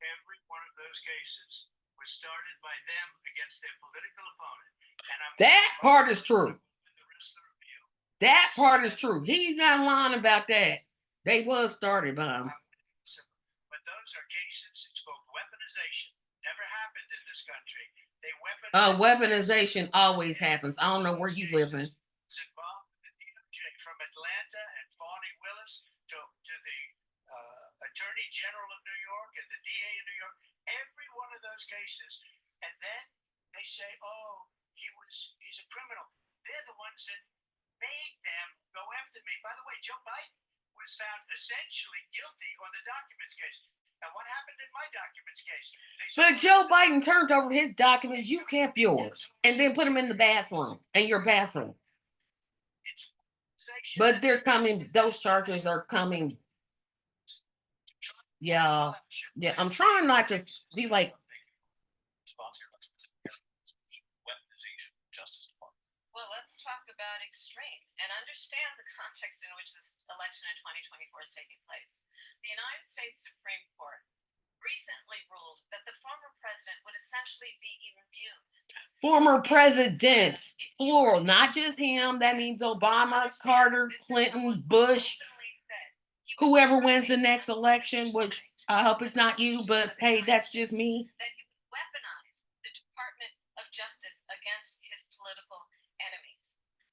Every one of those cases was started by them against their political opponent. And That part is true. The rest of the review. That part is true. He's not lying about that. They was started by him. But those are cases, it's called weaponization. Never happened in this country. They weaponize. Weaponization always happens. I don't know where you live in. It's involved with the DOJ from Atlanta and Fani Willis to the Attorney General of New York and the DA in New York. Every one of those cases, and then they say, "Oh, he's a criminal." They're the ones that made them go after me. By the way, Joe Biden was found essentially guilty on the documents case. And what happened in my documents case? But Joe Biden turned over his documents. You kept yours, and then put them in the bathroom, in your bathroom. But they're coming. Those charges are coming. Yeah. I'm trying not to be like. Weaponization, Justice Department. Well, let's talk about extreme and understand the context in which this election in 2024 is taking place. The United States Supreme Court recently ruled that the former president would essentially be immune. Former presidents, plural, not just him. That means Obama, Carter, Clinton, Bush, whoever wins the next election, which I hope it's not you, but hey, that's just me. That he would weaponize the Department of Justice against his political enemies.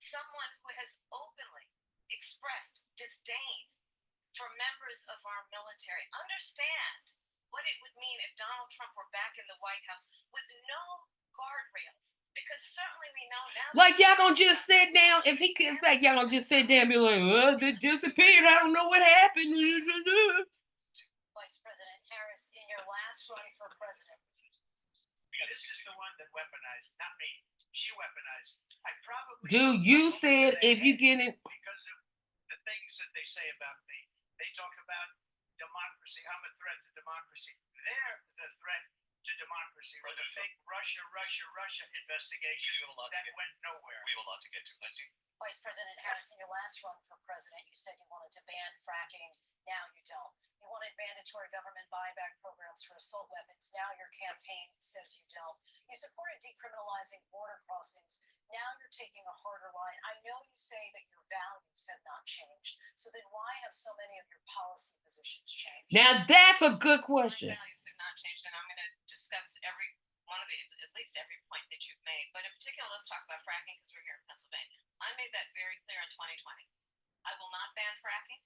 Someone who has openly expressed disdain for members of our military. Understand what it would mean if Donald Trump were back in the White House with no guardrails. Because certainly we know now. Like y'all gonna just sit down. If he comes back, y'all gonna just sit down and be like, "Well, they disappeared. I don't know what happened." Vice President Harris, in your last run for president. This is the one that weaponized, not me. She weaponized. I probably. Dude, you said if you get in. Because of the things that they say about me. They talk about democracy. I'm a threat to democracy. They're the threat to democracy. With a fake Russia investigation that went nowhere. We have a lot to get to, Lindsay. Vice President Harris, in your last run for president, you said you wanted to ban fracking. Now you don't. You wanted mandatory government buyback programs for assault weapons. Now your campaign says you don't. You supported decriminalizing border crossings. Now you're taking a harder line. I know you say that your values have not changed. So then why have so many of your policy positions changed? Now that's a good question. My values have not changed, and I'm going to discuss every one of it, at least every point that you've made. But in particular, let's talk about fracking because we're here in Pennsylvania. I made that very clear in 2020. I will not ban fracking.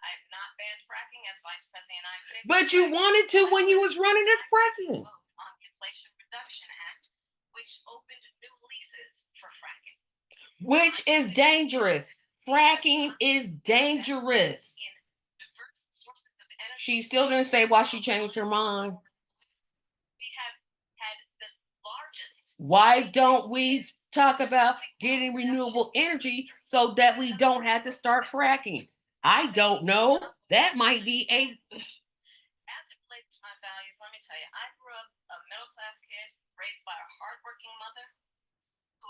I have not banned fracking as Vice President of the United States. But you wanted to when you was running as president. On the Inflation Reduction Act, which opened new leases for fracking. Which is dangerous. Fracking is dangerous. In diverse sources of energy. She still didn't say why she changed her mind. We have had the largest. Why don't we talk about getting renewable energy so that we don't have to start fracking? I don't know. That might be a. As it relates to my values, let me tell you, I grew up a middle class kid raised by a hardworking mother who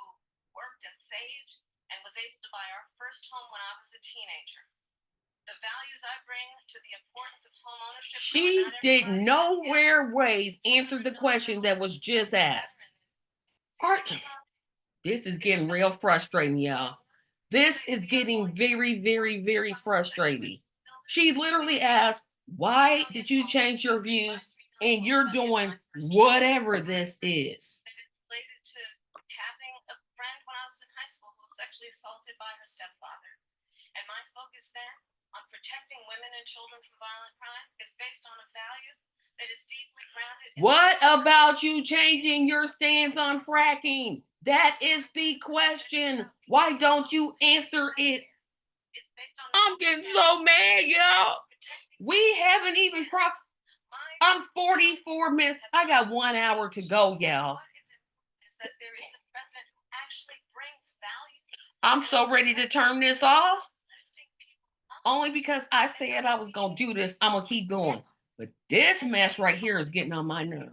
worked and saved and was able to buy our first home when I was a teenager. The values I bring to the importance of home ownership. She did nowhere ways answer the question that was just asked. This is getting real frustrating, y'all. This is getting very, very, very frustrating. She literally asked, why did you change your views? And you're doing whatever this is. That is related to having a friend when I was in high school who was sexually assaulted by her stepfather. And my focus then on protecting women and children from violent crime is based on a value that is deeply grounded. What about you changing your stance on fracking? That is the question. Why don't you answer it? It's based on I'm getting so mad, y'all. We haven't even crossed. I'm 44 minutes. I got 1 hour to go, y'all. Is that there is a president who actually brings values. I'm so ready to turn this off. Only because I said I was going to do this, I'm going to keep going. But this mess right here is getting on my nerve.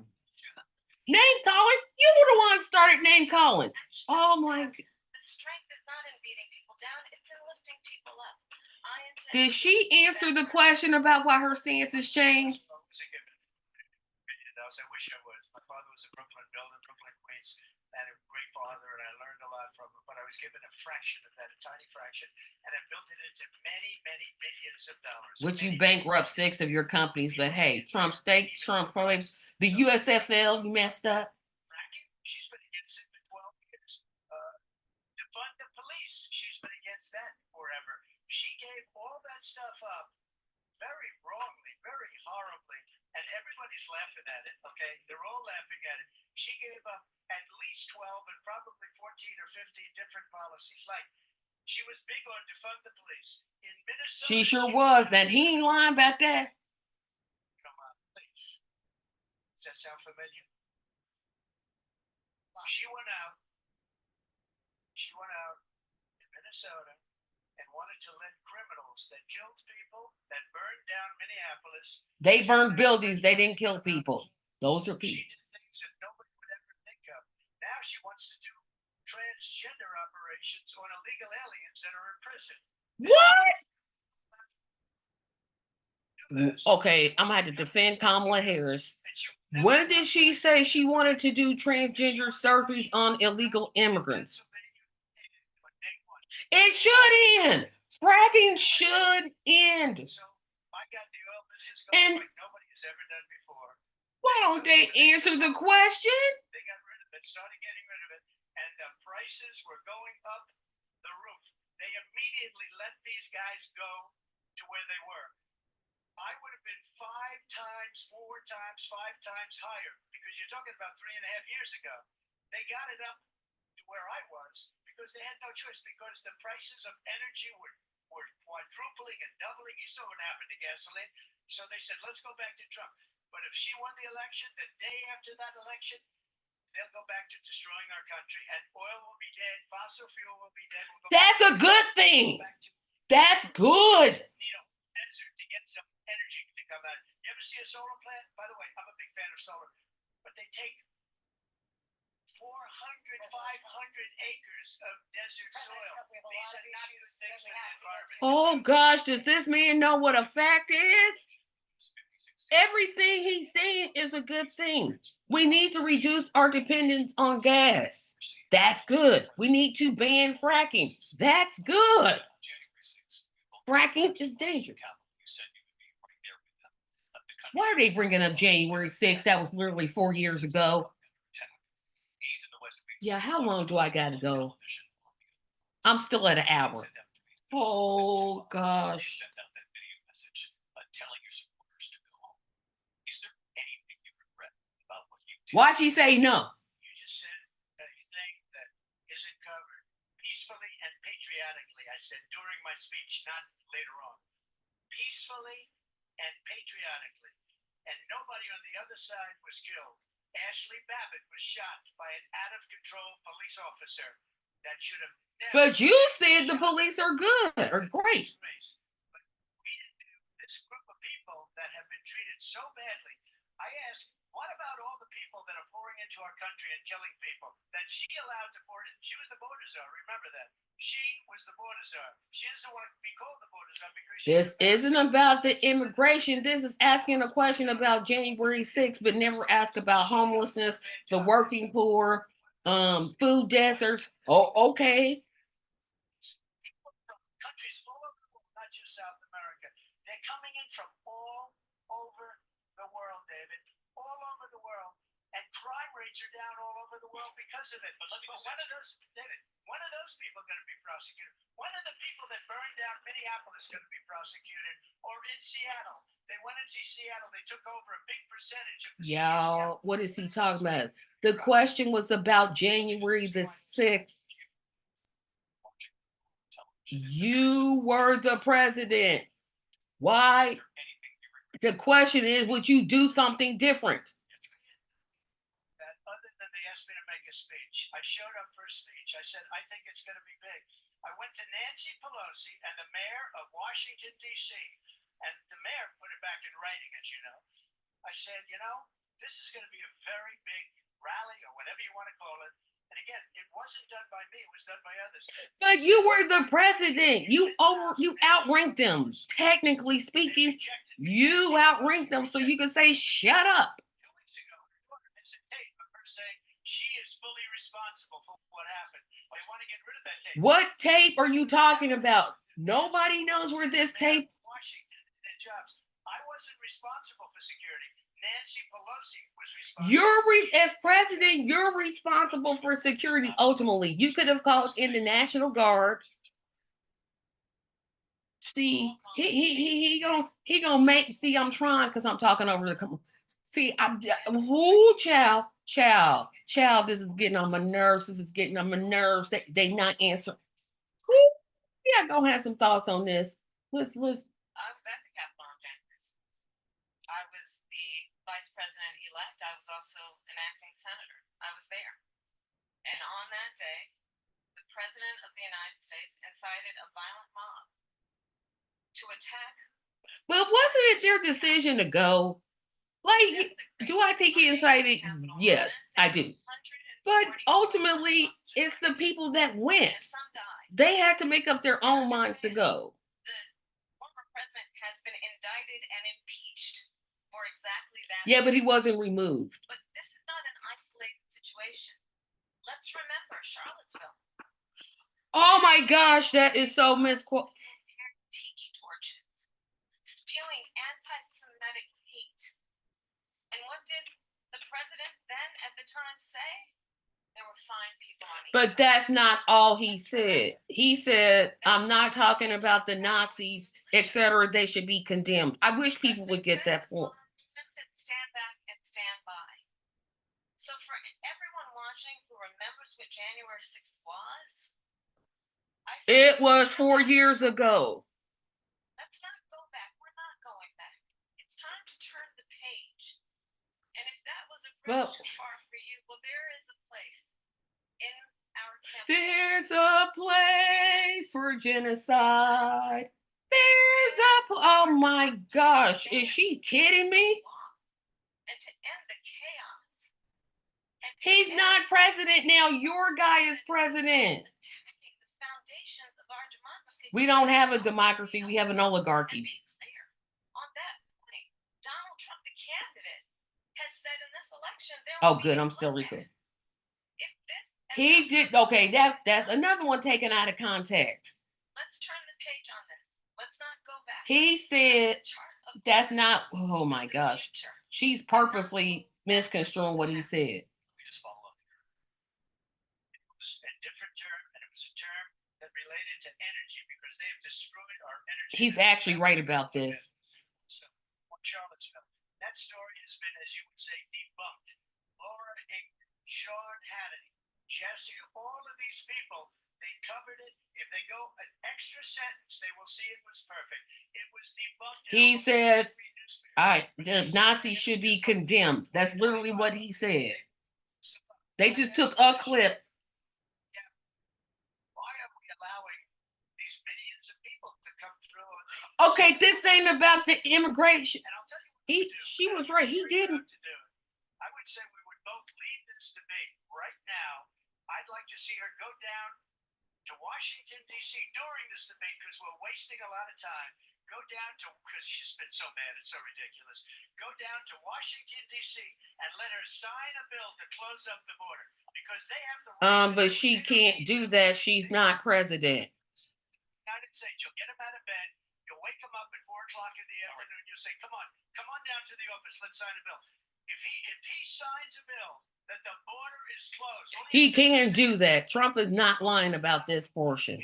Name calling? You were the one who started name calling. Oh my. The strength is not in beating people down, it's in lifting people up. Did she answer the question about why her stance has changed? I wish I was. My father was a Brooklyn builder, Brooklyn, Queens, and a great father, and I learned a lot from him. But I was given a fraction of that, a tiny fraction, and I built it into many, many billions of dollars. Which you bankrupt 6 of your companies, but hey, Trump Steaks, Trump Probes, the USFL, you messed up. She's been against it for 12 years. Defund the police. She's been against that forever. She gave all that stuff up very wrongly, very horribly, and everybody's laughing at it, okay? They're all laughing at it. She gave up at least 12 and probably 14 or 15 different policies. Like, she was big on defund the police. In Minnesota, She sure was. That he ain't lying about that. Come on, please. Does that sound familiar? She went out in Minnesota and wanted to let criminals that killed people, that burned down Minneapolis. They burned buildings. They didn't kill people. Those are people. She did things that nobody would ever think of. Now she wants to do transgender operations on illegal aliens that are in prison. What? Okay, I'm gonna have to defend Kamala Harris. When did she say she wanted to do transgender surgery on illegal immigrants? It should end. Fracking should end. So I got the oil business And- going like nobody has ever done before. Why don't they answer the question? They got rid of it, started getting rid of it, and the prices were going up the roof. They immediately let these guys go to where they were. I would have been 5 times, 4 times, 5 times higher because you're talking about 3.5 years ago. They got it up to where I was because they had no choice because the prices of energy were quadrupling and doubling. You saw what happened to gasoline. So they said, let's go back to Trump. But if she won the election, the day after that election, they'll go back to destroying our country and oil will be dead, fossil fuel will be dead. We'll go That's a good thing. That's good. Need a desert to get some energy to come out. You ever see a solar plant? By the way, I'm a big fan of solar, but they take 400, 500 acres of desert soil. These are not good things for the environment. Oh gosh, does this man know what a fact is? Everything he's saying is a good thing. We need to reduce our dependence on gas. That's good. We need to ban fracking. That's good. Fracking is dangerous. Why are they bringing up January 6th? That was literally 4 years ago. Yeah, how long do I gotta go? I'm still at an hour. Oh gosh. Why'd she say no? You just said anything that isn't covered peacefully and patriotically. I said during my speech, not later on, peacefully and patriotically, and nobody on the other side was killed. Ashley Babbitt was shot by an out-of-control police officer that should have never. But you said the shot. police are good or great. But we didn't do this group of people that have been treated so badly. I asked, what about all the people that are pouring into our country and killing people that she allowed to pour in? She was the border czar. Remember that. She was the border czar. She doesn't want to be called the border czar because This isn't about the immigration. This is asking a question about January 6th, but never ask about homelessness, the working poor, food deserts. Oh, okay. People from countries all over the world, not just South America. They're coming in from all over the world, David. All over the world. And crime rates are down all over the world because of it. But when are those, David, when are those people going to be prosecuted? When are the people that burned down Minneapolis going to be prosecuted? Or in Seattle? They went into Seattle, they took over a big percentage of the city of Y'all, Seattle. what is he talking about? The question was about January the 6th. You were the president. Why? The question is, would you do something different? That other than they asked me to make a speech, I showed up for a speech. I said, I think it's going to be big. I went to Nancy Pelosi and the mayor of Washington, D.C., and the mayor put it back in writing, as you know. I said, you know, this is going to be a very big rally or whatever you want to call it. And again, it wasn't done by me, it was done by others. But you were the president. You outranked them. Technically speaking, you outranked them, so you could say, shut up. 2 weeks ago, there's a tape of her saying she is fully responsible for what happened. They want to get rid of that tape. What tape are you talking about? Nobody knows where this tape. Washington and their jobs. I wasn't responsible for security. Nancy Pelosi was responsible. As president, you're responsible for security. Ultimately, you could have called in the National Guard. See, he gonna make. See, I'm trying because I'm talking over the. See, child. This is getting on my nerves. They not answer. Yeah, gonna have some thoughts on this. Let's. I was at the Capitol on January 6th. I was the vice president-elect. I was also an acting senator. I was there. And on that day, the president of the United States incited a violent mob to attack. But wasn't it their decision to go? Like, do I think he incited? Yes, I do. But ultimately, it's the people that went. They had to make up their own minds to go. The former president has been indicted and impeached for exactly that. Yeah, but he wasn't removed. But this is not an isolated situation. Let's remember Charlottesville. Oh my gosh, that is so misquoted. Tiki torches, spewing anti-Semitic hate. And what did the president then at the time say? There were fine people on each But side. that's not all he said. He said, I'm not talking about the Nazis, etc. They should be condemned. I wish people would get that point. Stand back and stand by. So for everyone watching who remembers what January 6th was, It was 4 years ago. let's not go back. We're not going back. It's time to turn the page. And if that was a bridge too far for you, well, there is a place in our campaign. There's a place for genocide. Oh my gosh, is she kidding me? And to end the chaos. He's not president now. Your guy is president. Attacking the foundations of our democracy. We don't have a democracy. We have an oligarchy. On that point, Donald Trump, the candidate, had said in this election there Oh, will good. be I'm still limit. recording. If this He did. Okay, that's another one taken out of context. Let's turn the page on this. Let's not go back. He said that's not. Oh my the gosh. future. She's purposely misconstruing what he said. We just follow up here. It was a different term, and it was a term that related to energy because they have destroyed our energy. He's actually right about this. So, on Charlottesville, that story has been, as you would say, debunked. Laura Ingram, Sean Hannity, Jesse, all of these people, they covered it. If they go an extra sentence, they will see it was perfect. It was debunked. He said, the Nazis should be condemned. That's literally what he said. They just took a clip. Why are we allowing these millions of people to come through? Okay, this ain't about the immigration. And I'll tell you what She was right. He didn't. I would say we would both lead this debate right now. I'd like to see her go down to Washington, D.C. during this debate because we're wasting a lot of time. Go down to, because she's been so bad, it's so ridiculous. Go down to Washington, D.C. and let her sign a bill to close up the border because they have the right. But she can't do that. She's not president. United States, you'll get him out of bed. You'll wake him up at 4 o'clock in the afternoon. You'll say, come on down to the office. Let's sign a bill. If he signs a bill that the border is closed, he can do that. Trump is not lying about this portion.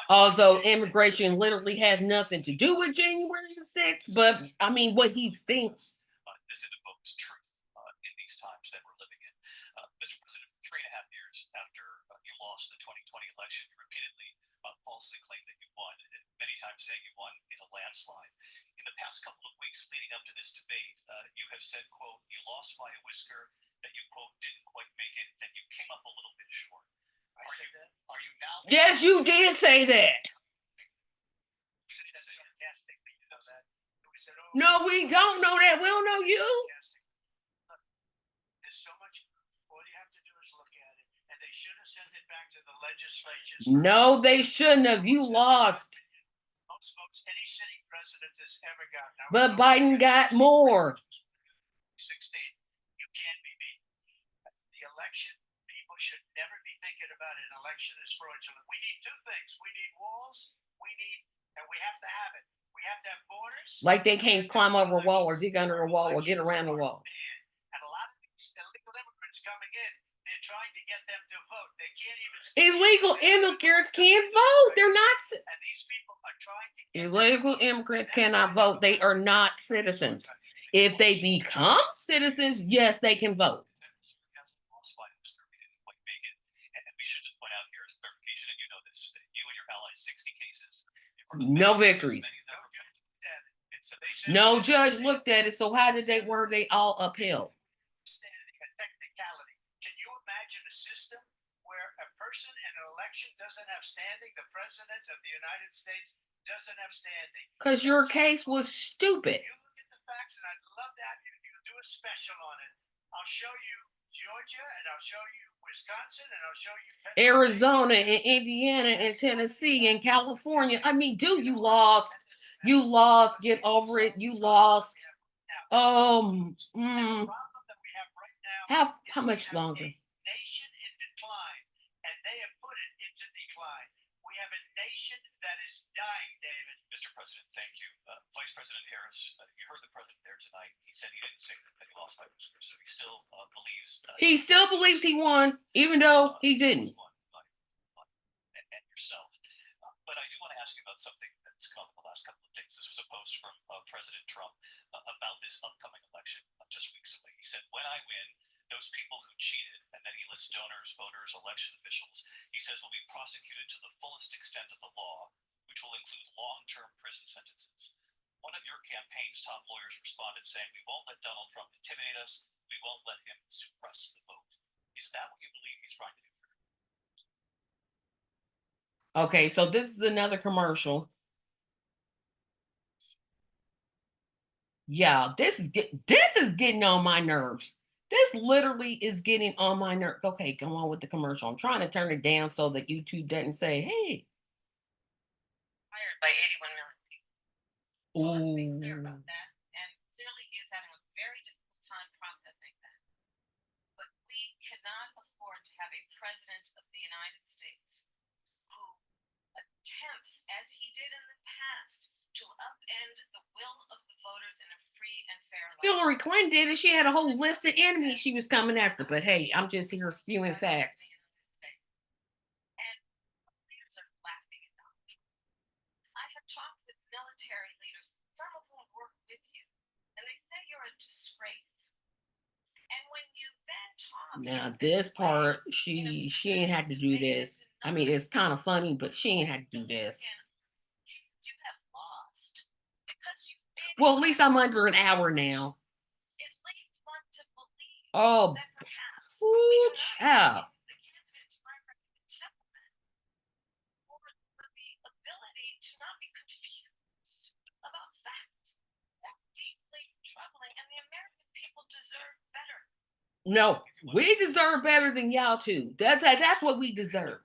Although immigration literally has nothing to do with January the 6th, but I mean, what he thinks. This invokes truth in these times that we're living in. Mr. President, 3.5 years after you lost the 2020 election, you repeatedly falsely claimed that you won, many times saying you won in a landslide. In the past couple of weeks leading up to this debate, you have said, quote, you lost by a whisker, that you, quote, didn't quite make it, that you came up a little bit short. Are you now? Yes, you did say that. No, we don't know that. We don't know you. There's so much. All you have to do is look at it, and they should have sent it back to the legislatures. No, they shouldn't have. You lost. Most votes any sitting president has ever gotten. But Biden got more. 16. You can't be beaten. The election, people should never be thinking about an election as fraudulent. We need two things. We need walls. And we have to have it. We have to have borders. Like they can't climb over a wall or dig under a wall or get around a wall. And a lot of these illegal immigrants coming in, they're trying to get them to vote. They can't even. Illegal immigrants can't vote. They're not. And these people are trying to get Illegal immigrants cannot vote. They are not citizens. If they become citizens, yes, they can vote. We should just point out here as clarification, and you know this, that you and your allies, 60 cases. No victories. No judge looked at it, so how did they were they all upheld? Technicality. Can you imagine a system where a person in an election doesn't have standing? The president of the United States doesn't have standing. Because your case was stupid. You look at the facts, and I'd love to have you do a special on it. I'll show you Georgia, and I'll show you Wisconsin, and I'll show you Arizona and Indiana and Tennessee and California. I mean, dude, you lost. You lost. Get over it. You lost. How much longer? Nation in decline, and they have put it into decline. We have a nation that is dying, David. Mr. President, thank you. Vice President Harris, you heard the president there tonight. He said he didn't say that he lost by whiskers, so he still believes. He still believes he won, even though he didn't. And yourself. But I do want to ask you about something that's come in the last couple of days. This was a post from President Trump about this upcoming election just weeks away. He said, when I win, those people who cheated, and then he lists donors, voters, election officials, he says will be prosecuted to the fullest extent of the law, which will include long-term prison sentences. One of your campaign's top lawyers responded saying, we won't let Donald Trump intimidate us. We won't let him suppress the vote. Is that what you believe he's trying to do here? Okay, so this is another commercial. Yeah, this is getting on my nerves. This literally is getting on my nerves. Okay, go on with the commercial. I'm trying to turn it down so that YouTube doesn't say, hey. Hired by 81 million people. So let's be clear about that. And clearly he is having a very difficult time processing that. But we cannot afford to have a president of the United States who attempts, as he did in the past, to upend the will of the voters in a free and fair election. Hillary Clinton did it. She had a whole list of enemies she was coming after. But hey, I'm just here spewing facts. And leaders are laughing at Donald Trump. I have talked with military leaders, some of whom work with you, and they say you're a disgrace. Now this part, she ain't had to do this. I mean, it's kind of funny, but she ain't had to do this. You have lost because you did Well, at least I'm under an hour now. it leads one to believe Oh, that perhaps ooh, child. the candidates might temperament or the ability to not be confused about facts. That's deeply troubling, and the American people deserve better. No, we deserve better than y'all too. That's what we deserve.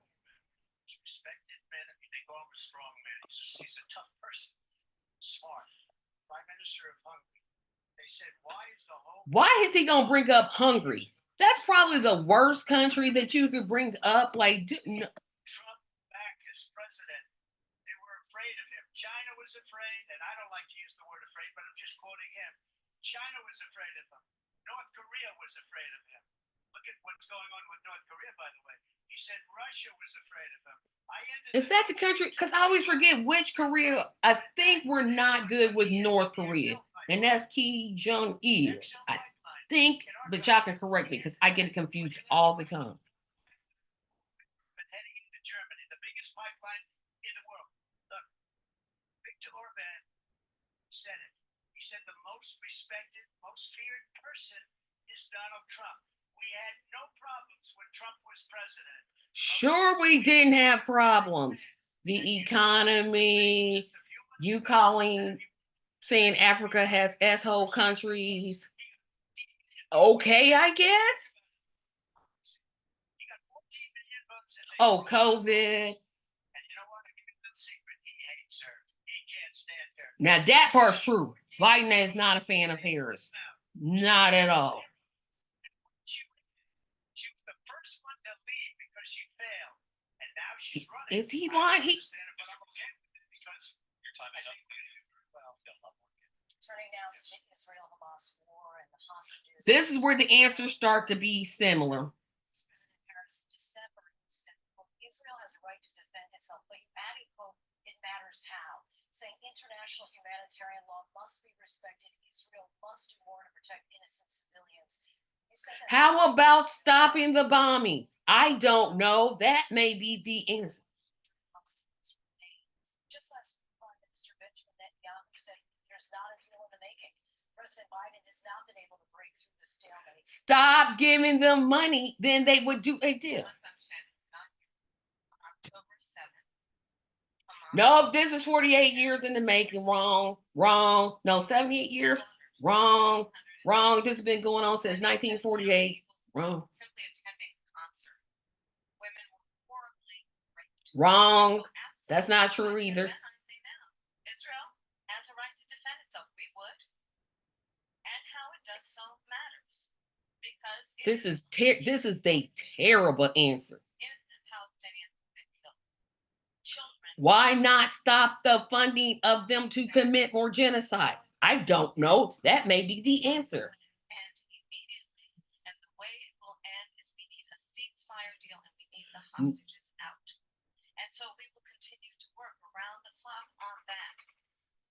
He's respected man. I mean, they call him a strong man. He's a tough person, smart. Prime Minister of Hungary. They said, Why is he gonna bring up Hungary? That's probably the worst country that you could bring up. Like, no. Trump back as president? They were afraid of him. China was afraid, and I don't like to use the word afraid, but I'm just quoting him. China was afraid of him. North Korea was afraid of him. Look at what's going on with North Korea, by the way. He said Russia was afraid of him. Is that the country? Because I always forget which Korea. I think we're not good with North Korea, and that's Kim Jong Il. I think, but y'all can correct me because I get it confused all the time. But heading into Germany, the biggest pipeline in the world. Look, Viktor Orban said it. He said the most respected, most feared person is Donald Trump. We had no problems when Trump was president. Sure, we didn't have problems. The economy, you saying Africa has asshole countries. Okay, I guess. He got 14 million votes. Oh, COVID. And you know what? I give you a little secret. He hates her. He can't stand her. Now that part's true. Biden is not a fan of Harris. Not at all. She was the first one to leave because she failed. And now she's running. Is he lying? Because your time is up. Turning now to the Israel-Hamas war and the hostages. This is where the answers start to be similar. President Harris in December said, quote, Israel has a right to defend itself, but adding, quote, it matters how, saying international humanitarian law must be respected. Israel must do more to protect innocent civilians. You said that. How about stopping the bombing? I don't know. That may be the answer. Just last week, Prime Minister Benjamin Netanyahu said there's not a deal in the making. President Biden has not been able to break through the stalemate. Stop giving them money, then they would do a deal. October 7th. Nope, this is 48 years in the making. Wrong. No, 78 years. Wrong. This has been going on since 1948. Wrong. Simply attending a concert. Women were horribly raped. Wrong. So That's not true either. then I say now, Israel has a right to defend itself. We would. And how it does so matters. Because This is the terrible answer. innocent Palestinians have been killed. Children. Why not stop the funding of them to commit more genocide? I don't know. That may be the answer. End immediately. And the way it will end is we need a ceasefire deal and we need the hostages out. And so we will continue to work around the clock on that.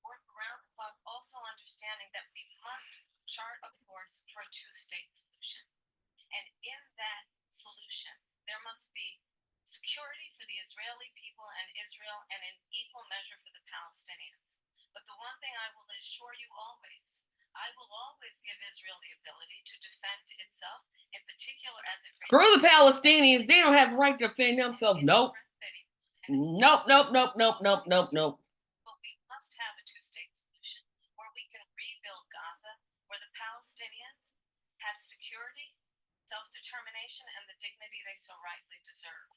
Work around the clock, also understanding that we must chart a course for a two-state solution. And in that solution, there must be security for the Israeli people and Israel, and in equal measure for the Palestinians. But the one thing I will assure you always, I will always give Israel the ability to defend itself, in particular as it Screw the Palestinians. They don't have the right to defend themselves. Nope. Nope. But we must have a two-state solution where we can rebuild Gaza, where the Palestinians have security, self-determination, and the dignity they so rightly deserve.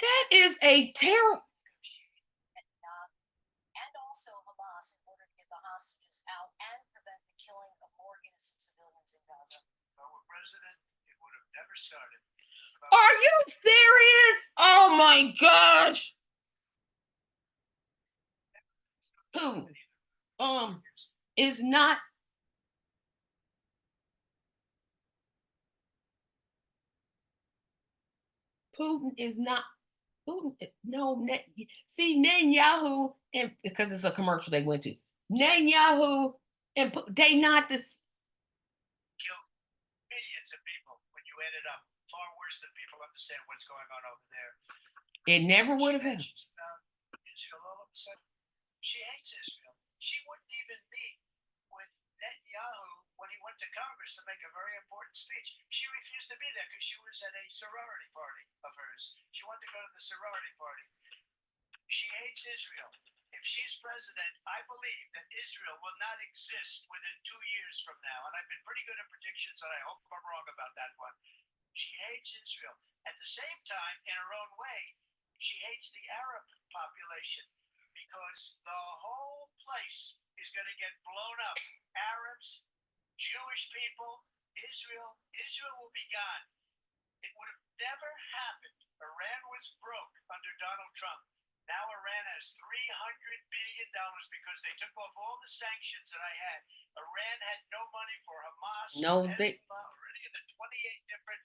That is a terrible. And also Hamas in order to get the hostages out and prevent the killing of more innocent civilians in Gaza. if I were president, it would have never started. Are you serious? Oh my gosh. Putin is not. Putin is not. Putin, no. See, Netanyahu, and because it's a commercial they went to. Netanyahu and they not this. Killed millions of people when you add it up. understand what's going on over there. It never She would have happened. mentions about Israel all of a sudden. She hates Israel. She wouldn't even meet with Netanyahu when he went to Congress to make a very important speech. She refused to be there because she was at a sorority party of hers. She wanted to go to the sorority party. She hates Israel. If she's president, I believe that Israel will not exist within 2 years from now. And I've been pretty good at predictions, and I hope I'm wrong about that one. She hates Israel. At the same time, in her own way, she hates the Arab population because the whole place is going to get blown up. Arabs, Jewish people, Israel will be gone. It would have never happened. Iran was broke under Donald Trump. Now Iran has $300 billion because they took off all the sanctions that I had. Iran had no money for Hamas, No, Hezbollah, or any of the 28 different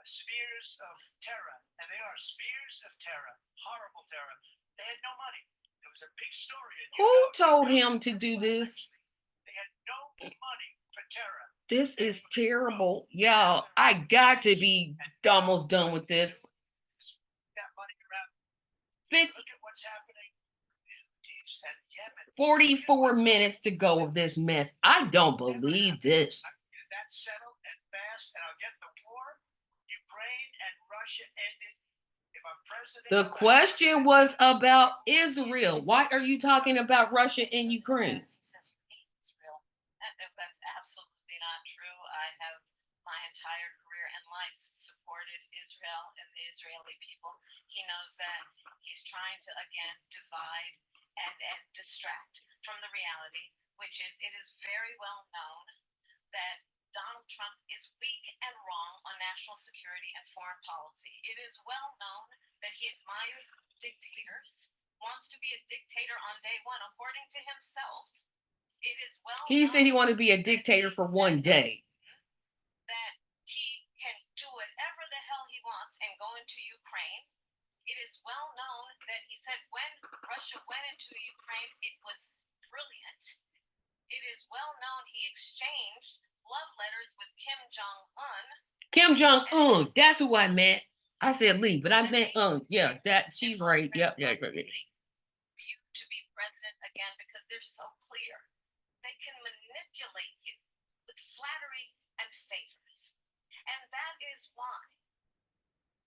spheres of terror. And they are spheres of terror, horrible terror. They had no money. There was a big story. Who told him to do this? They had no money for terror. This is terrible. Y'all, I got to be almost done with this. That money around. 50, Look at what's happening in and Yemen. 44 minutes to go of this mess. I don't believe this. That's settled and fast, and I'll get the war. Ukraine and Russia ended. If I'm president, The question was about Israel. Why are you talking about Russia and Ukraine? He says you hate Israel. That's absolutely not true. I have my entire career and life supported Israel and the Israeli people. He knows that he's trying to, again, divide and distract from the reality, which is it is very well known that Donald Trump is weak and wrong on national security and foreign policy. It is well known that he admires dictators, wants to be a dictator on day one, according to himself. It is well He said he known wanted to be a dictator for one day. that he can do whatever the hell he wants and go into Ukraine. It is well known that he said when Russia went into Ukraine, it was brilliant. It is well known he exchanged love letters with Kim Jong-un. Kim Jong-un, that's who I meant. I said Lee, but I meant yeah, that she's right. Yep. For you to be president again because they're so clear. They can manipulate you with flattery and favors. And that is why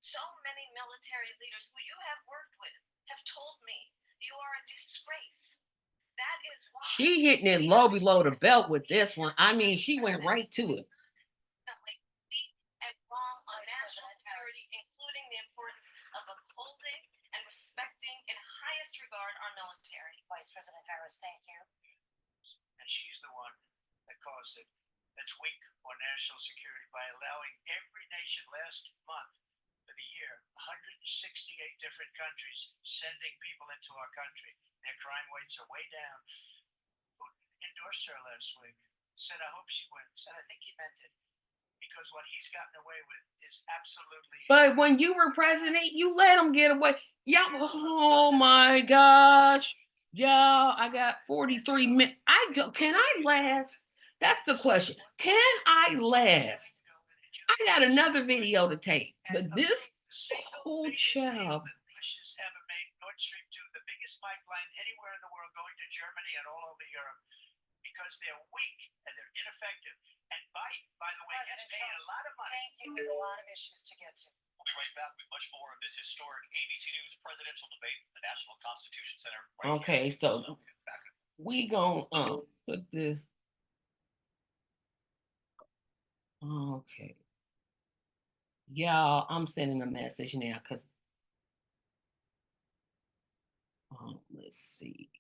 so many military leaders who you have worked with have told me you are a disgrace. That is why She hitting it low below the belt with this one. I mean, she went right to it. weak and wrong on national security, including the importance of upholding and respecting in highest regard our military. Vice President Harris, thank you. And she's the one that caused it. That's weak on national security by allowing every nation last month for the year, 168 different countries sending people into our country. Their crime rates are way down. Putin endorsed her last week, said, I hope she wins. And I think he meant it. Because what he's gotten away with is absolutely. But when you were president, you let him get away. Yeah. Oh my gosh. Y'all, I got 43 minutes. Can I last? That's the question. Can I last? I got another video to take, but this whole child. Russia's ever made Nord Stream 2 the biggest pipeline anywhere in the world going to Germany and all over Europe because they're weak and they're ineffective. And Biden, by the way, is paying a lot of money. Thank you. We have a lot of issues to get to. We'll be right back with much more of this historic ABC News presidential debate at the National Constitution Center. Right Okay, here. so we gonna put this. Okay. Y'all, I'm sending a message now because let's see.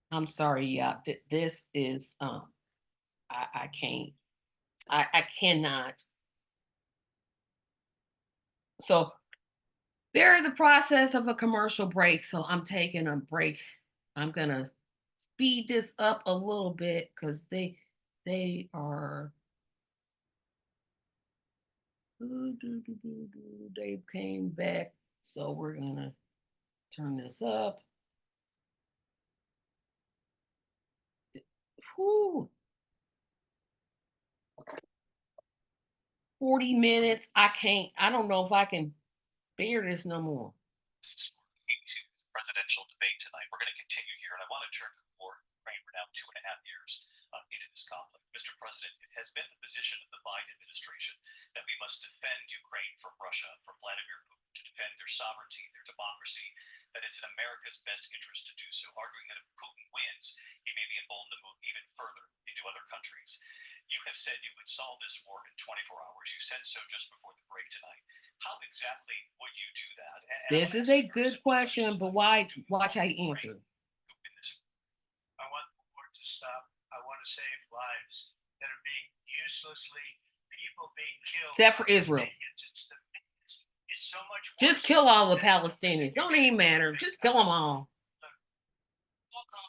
I'm sorry, y'all. This is I can't. I cannot. So they're in the process of a commercial break, so I'm taking a break. I'm gonna speed this up a little bit because they are. They came back, so we're gonna turn this up. Whew. 40 minutes. I don't know if I can bear this no more. This is presidential debate tonight. We're going to continue here, and I want to turn to the war in Ukraine. We're now 2.5 years into this conflict. Mr. President, it has been the position of the Biden administration that we must defend Ukraine from Russia, from Vladimir Putin, to defend their sovereignty, their democracy, that it's in America's best interest to do so, arguing that if Putin wins, he may be emboldened to move even further into other countries. You have said you would solve this war in 24 hours. You said so just before the break tonight. How exactly would you do that? This is a good question, but watch how you answer. I want the war to stop. I want to save lives that are being people being killed. Except for Israel. It's so much worse. Just kill all the Palestinians. Don't even matter. Just kill them all.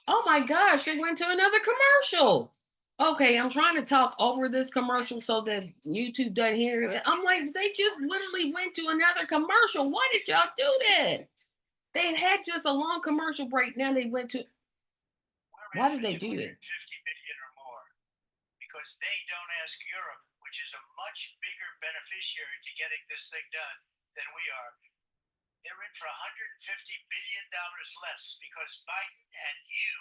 Oh my gosh, they went to another commercial. Okay, I'm trying to talk over this commercial so that YouTube doesn't hear it. I'm like, they just literally went to another commercial. Why did y'all do that? They had just a long commercial break. Now they went to. Why did they do that? 50 billion or more, because they don't ask Europe, which is a much bigger beneficiary to getting this thing done than we are. They're in for $150 billion less because Biden and you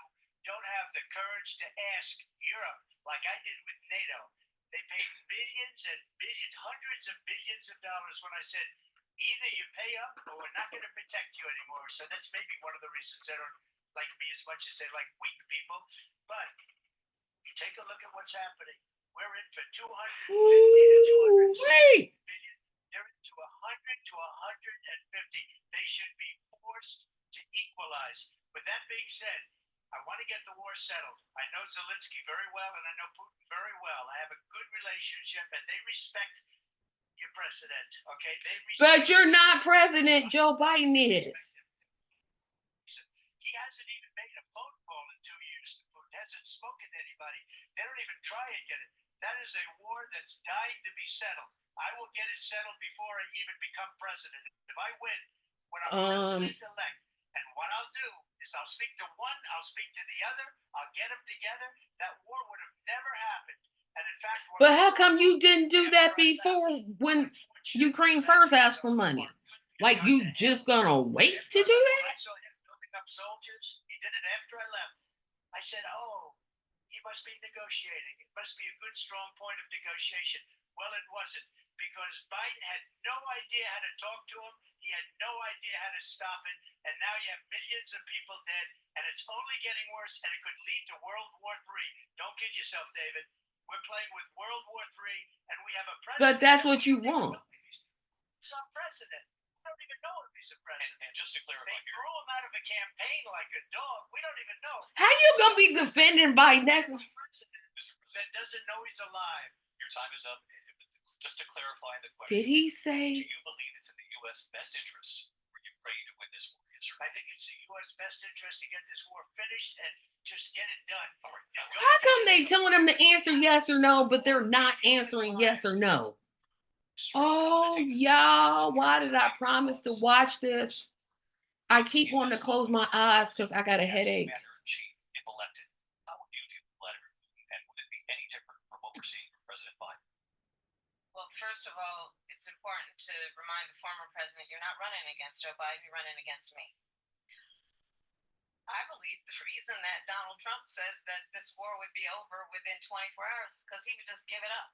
don't have the courage to ask Europe like I did with NATO. They paid billions and billions, hundreds of billions of dollars when I said, either you pay up or we're not going to protect you anymore. So that's maybe one of the reasons they don't like me as much as they like weak people. But you take a look at what's happening. We're in for 250 to 260 billion. They're into 100 to 150. They should be forced to equalize. With that being said, I want to get the war settled. I know Zelensky very well, and I know Putin very well. I have a good relationship, and they respect your president. Okay, but you're not president. Joe Biden is. He hasn't even made a phone call in 2 years. Putin hasn't spoken to anybody. They don't even try and get it. That is a war that's dying to be settled. I will get it settled before I even become president. If I win, when I'm president-elect, and what I'll do is I'll speak to one, I'll speak to the other, I'll get them together. That war would have never happened. And in fact, but how come you didn't do that before when Ukraine first asked for money? Like, you just gonna wait to do that? I saw him building up soldiers. He did it after I left. I said, oh, he must be negotiating. It must be a good, strong point of negotiation. Well, it wasn't, because Biden had no idea how to talk to him. He had no idea how to stop it. And now you have millions of people dead, and it's only getting worse, and it could lead to World War III. Don't kid yourself, David. We're playing with World War III, and we have a president. But that's what you want. Some president. We don't even know if he's a president. And just to clarify, they threw him out of a campaign like a dog. We don't even know. How you gonna be defending Biden? That's that doesn't know he's alive. Your time is up. Just to clarify the question. Did he say? Do you believe it's in the U.S. best interest for Ukraine to win this war? Yes, sir. I think it's the U.S. best interest to get this war finished and just get it done. All right. How come they telling them to answer yes or no, but they're not answering yes or no? Oh, y'all, why did I promise to watch this? I keep wanting to close my eyes because I got a headache. If elected, how would you view Vladimir Putin, and would it be any different from what we're seeing from President Biden? Well, first of all, it's important to remind the former president you're not running against Joe Biden, you're running against me. I believe the reason that Donald Trump says that this war would be over within 24 hours is because he would just give it up.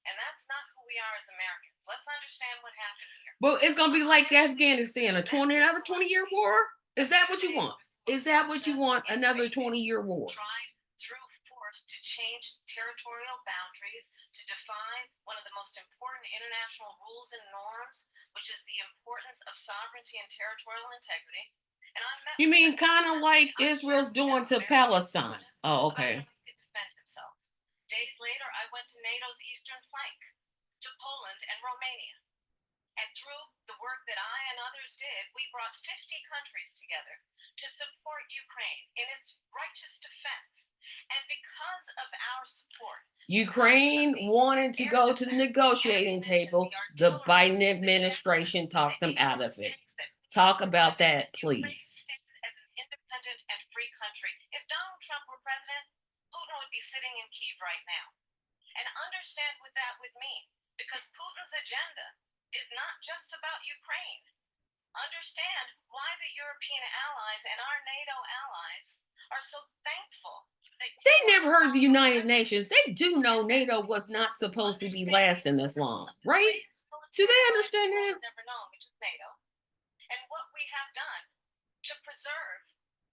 And that's not who we are as Americans. Let's understand what happened here. Well, it's going to be like Afghanistan, another 20-year war? Is that what you want? Is that what you want, another 20-year war? Tried through force to change territorial boundaries, to define one of the most important international rules and norms, which is the importance of sovereignty and territorial integrity. And I met you mean kind of like Israel's doing to Palestine? Oh, okay. Defend himself. Days later, I went to NATO's eastern flank, to Poland and Romania. And through the work that I and others did, we brought 50 countries together to support Ukraine in its righteous defense. And because of our support, Ukraine wanted to go to the negotiating table. The Biden administration talked them out of it. Talk about that, please. As an independent and free country. If Donald Trump were president, Putin would be sitting in Kyiv right now. And understand what that would mean, because Putin's agenda is not just about Ukraine. Understand why the European allies and our NATO allies are so thankful that They never heard of the United Nations. They do know NATO was not supposed to be lasting this long, right? Do they understand that? Never known, which is NATO, and what we have done to preserve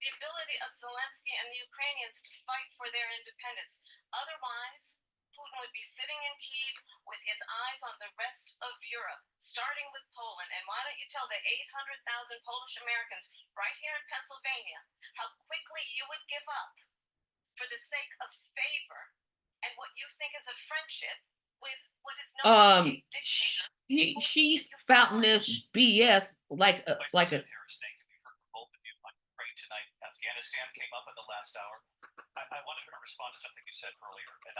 the ability of Zelensky and the Ukrainians to fight for their independence. Otherwise, Putin would be sitting in Kyiv with his eyes on the rest of Europe, starting with Poland. And why don't you tell the 800,000 Polish Americans right here in Pennsylvania how quickly you would give up for the sake of favor and what you think is a friendship with what is known as a dictator. She's spouting this BS like a President Harris, thank you. We heard from both of you on Ukraine tonight. Afghanistan came up in the last hour. I wanted her to respond to something you said earlier, and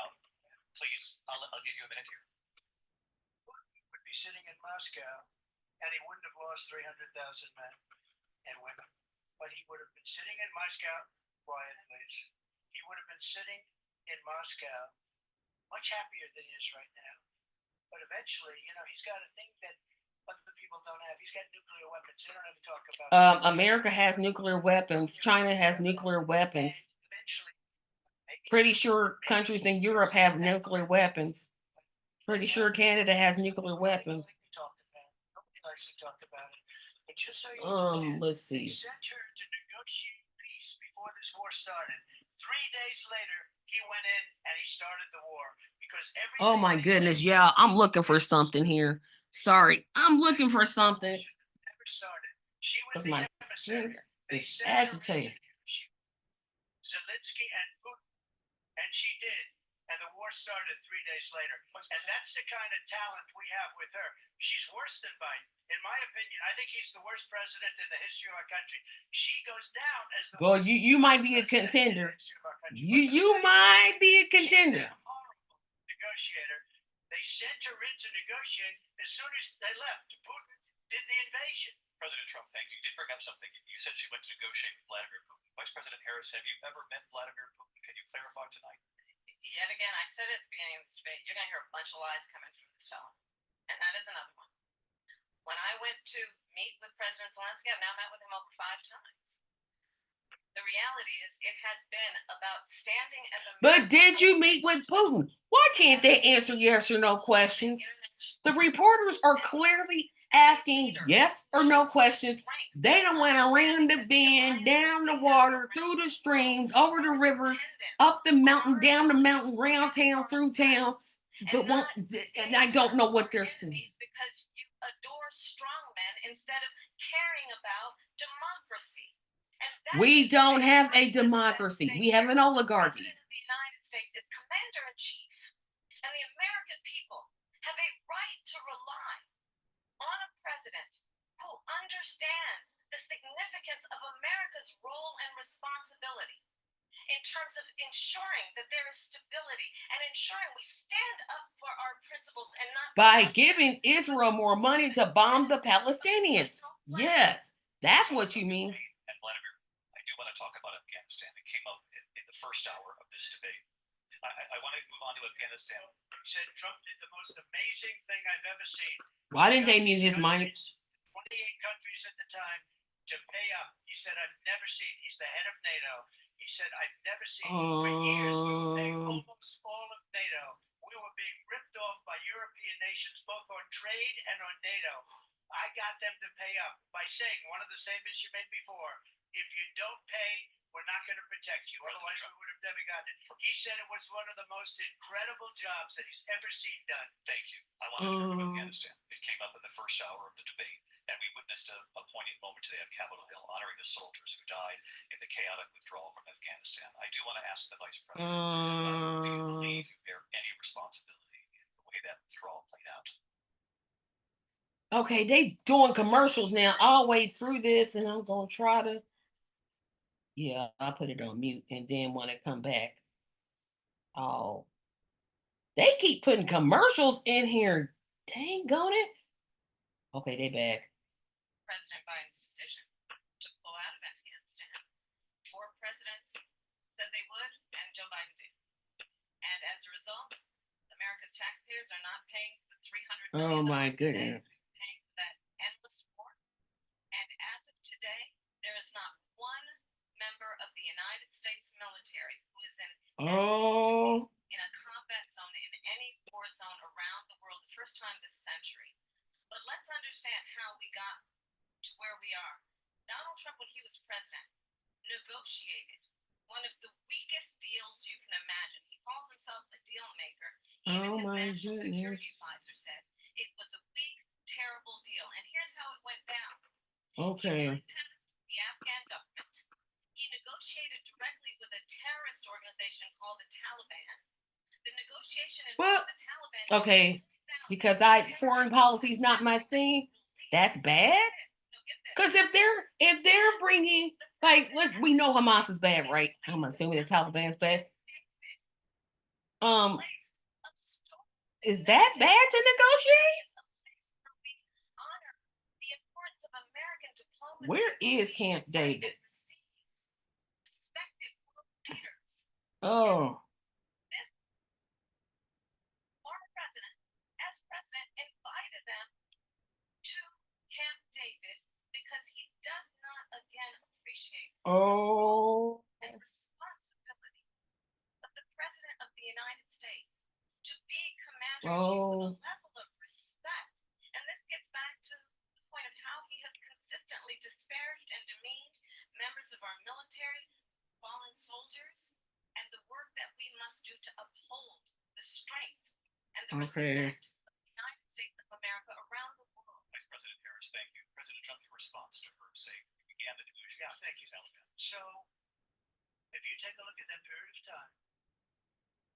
please, I'll give you a minute here. Would be sitting in Moscow, and he wouldn't have lost 300,000 men and women, but he would have been sitting in Moscow. Quiet, please. He would have been sitting in Moscow, much happier than he is right now. But eventually, you know, he's got a thing that other people don't have. He's got nuclear weapons. They don't have to talk about. America has nuclear weapons. China has nuclear weapons. Eventually, Pretty sure countries in Europe have nuclear weapons. Pretty sure Canada has nuclear weapons. Nobody likes to talk about it. But just so you understand, Let's see. they sent her to negotiate peace before this war started. 3 days later, he went in and he started the war because everything. Oh my goodness, yeah, I'm looking for something here. Sorry, I'm looking for something. Never started. She was Because the my emissary. finger They is sent her in to agitated. negotiate Zelensky and Putin, and she did. And the war started 3 days later. And that's the kind of talent we have with her. She's worse than Biden. In my opinion, I think he's the worst president in the history of our country. She goes down as the Well, worst you might be a president in the contender. history of our country. You might be a contender. She's a horrible negotiator. They sent her in to negotiate as soon as they left. Putin did the invasion. President Trump, thank you. You did bring up something. You said she went to negotiate with Vladimir Putin. Vice President Harris, have you ever met Vladimir Putin? Can you clarify tonight? Yet again, I said at the beginning of this debate, you're going to hear a bunch of lies coming from this fellow. And that is another one. When I went to meet with President Zelensky, I've now met with him over 5 times. The reality is, it has been about standing as a. But did you meet with Putin? Why can't they answer yes or no questions? The reporters are clearly asking yes or no questions. They done went around the bend, down the water, through the streams, over the rivers, up the mountain, down the mountain, round town, through town. But one, and I don't know what they're saying. Because you adore strongmen instead of caring about democracy. We don't have a democracy. We have an oligarchy. The President of the United States is commander in chief, and the American people have a right to rely on a president who understands the significance of America's role and responsibility in terms of ensuring that there is stability and ensuring we stand up for our principles and not by giving Israel more money to bomb the Palestinians. Yes, that's what you mean. And Vladimir, I do want to talk about Afghanistan. It came up in the first hour of this debate. I want to move on to Afghanistan. He said Trump did the most amazing thing I've ever seen. Why didn't they mute his mic? 28 countries at the time to pay up. He said, I've never seen, he's the head of NATO. He said, I've never seen for years, we were paying almost all of NATO. We were being ripped off by European nations, both on trade and on NATO. I got them to pay up by saying one of the statements you made before, if you don't pay, we're not going to protect you. Otherwise, we would have never gotten it. He said it was one of the most incredible jobs that he's ever seen done. Thank you. I want to turn to Afghanistan. It came up in the first hour of the debate, and we witnessed a poignant moment today on Capitol Hill, honoring the soldiers who died in the chaotic withdrawal from Afghanistan. I do want to ask the Vice President, do you believe you bear any responsibility in the way that withdrawal played out? Okay, they doing commercials now all the way through this, and I'm gonna try to. Yeah, I'll put it on mute, and then when I come back, oh, they keep putting commercials in here. Dang on it. Okay, they back. President Biden's decision to pull out of Afghanistan. 4 presidents said they would, and Joe Biden did. taxpayers are not paying the $300 Oh million my today, goodness. paying for that endless war. And as of today, there is not one member of the United States military who is in Oh, in a combat zone in any war zone around the world, the first time this century. But let's understand how we got to where we are. Donald Trump, when he was president, negotiated one of the weakest deals you can imagine. He calls himself a deal maker. Even oh his my national goodness. security advisor said it was a weak, terrible deal. And here's how it went down. Okay. He bypassed the Afghan government. He negotiated directly with a terrorist organization called the Taliban. The negotiation Well, involved the Taliban. okay, because foreign policy is not my thing. That's bad. Because if they're bringing we know Hamas is bad, right? I'm assuming the Taliban's bad. Is that bad to negotiate? Where is Camp David? Oh, Former president, as president, invited them to Camp David because he does not again appreciate oh, the responsibility of the president of the United States to be commander in chief with a level of respect. And this gets back to the point of how he has consistently disparaged and demeaned members of our military, fallen soldiers, and the work that we must do to uphold the strength and the respect of the United States of America around the world. Vice President Harris, thank you. President Trump, your response to her saying we began the negotiations. Yeah, thank you. So, if you take a look at that period of time,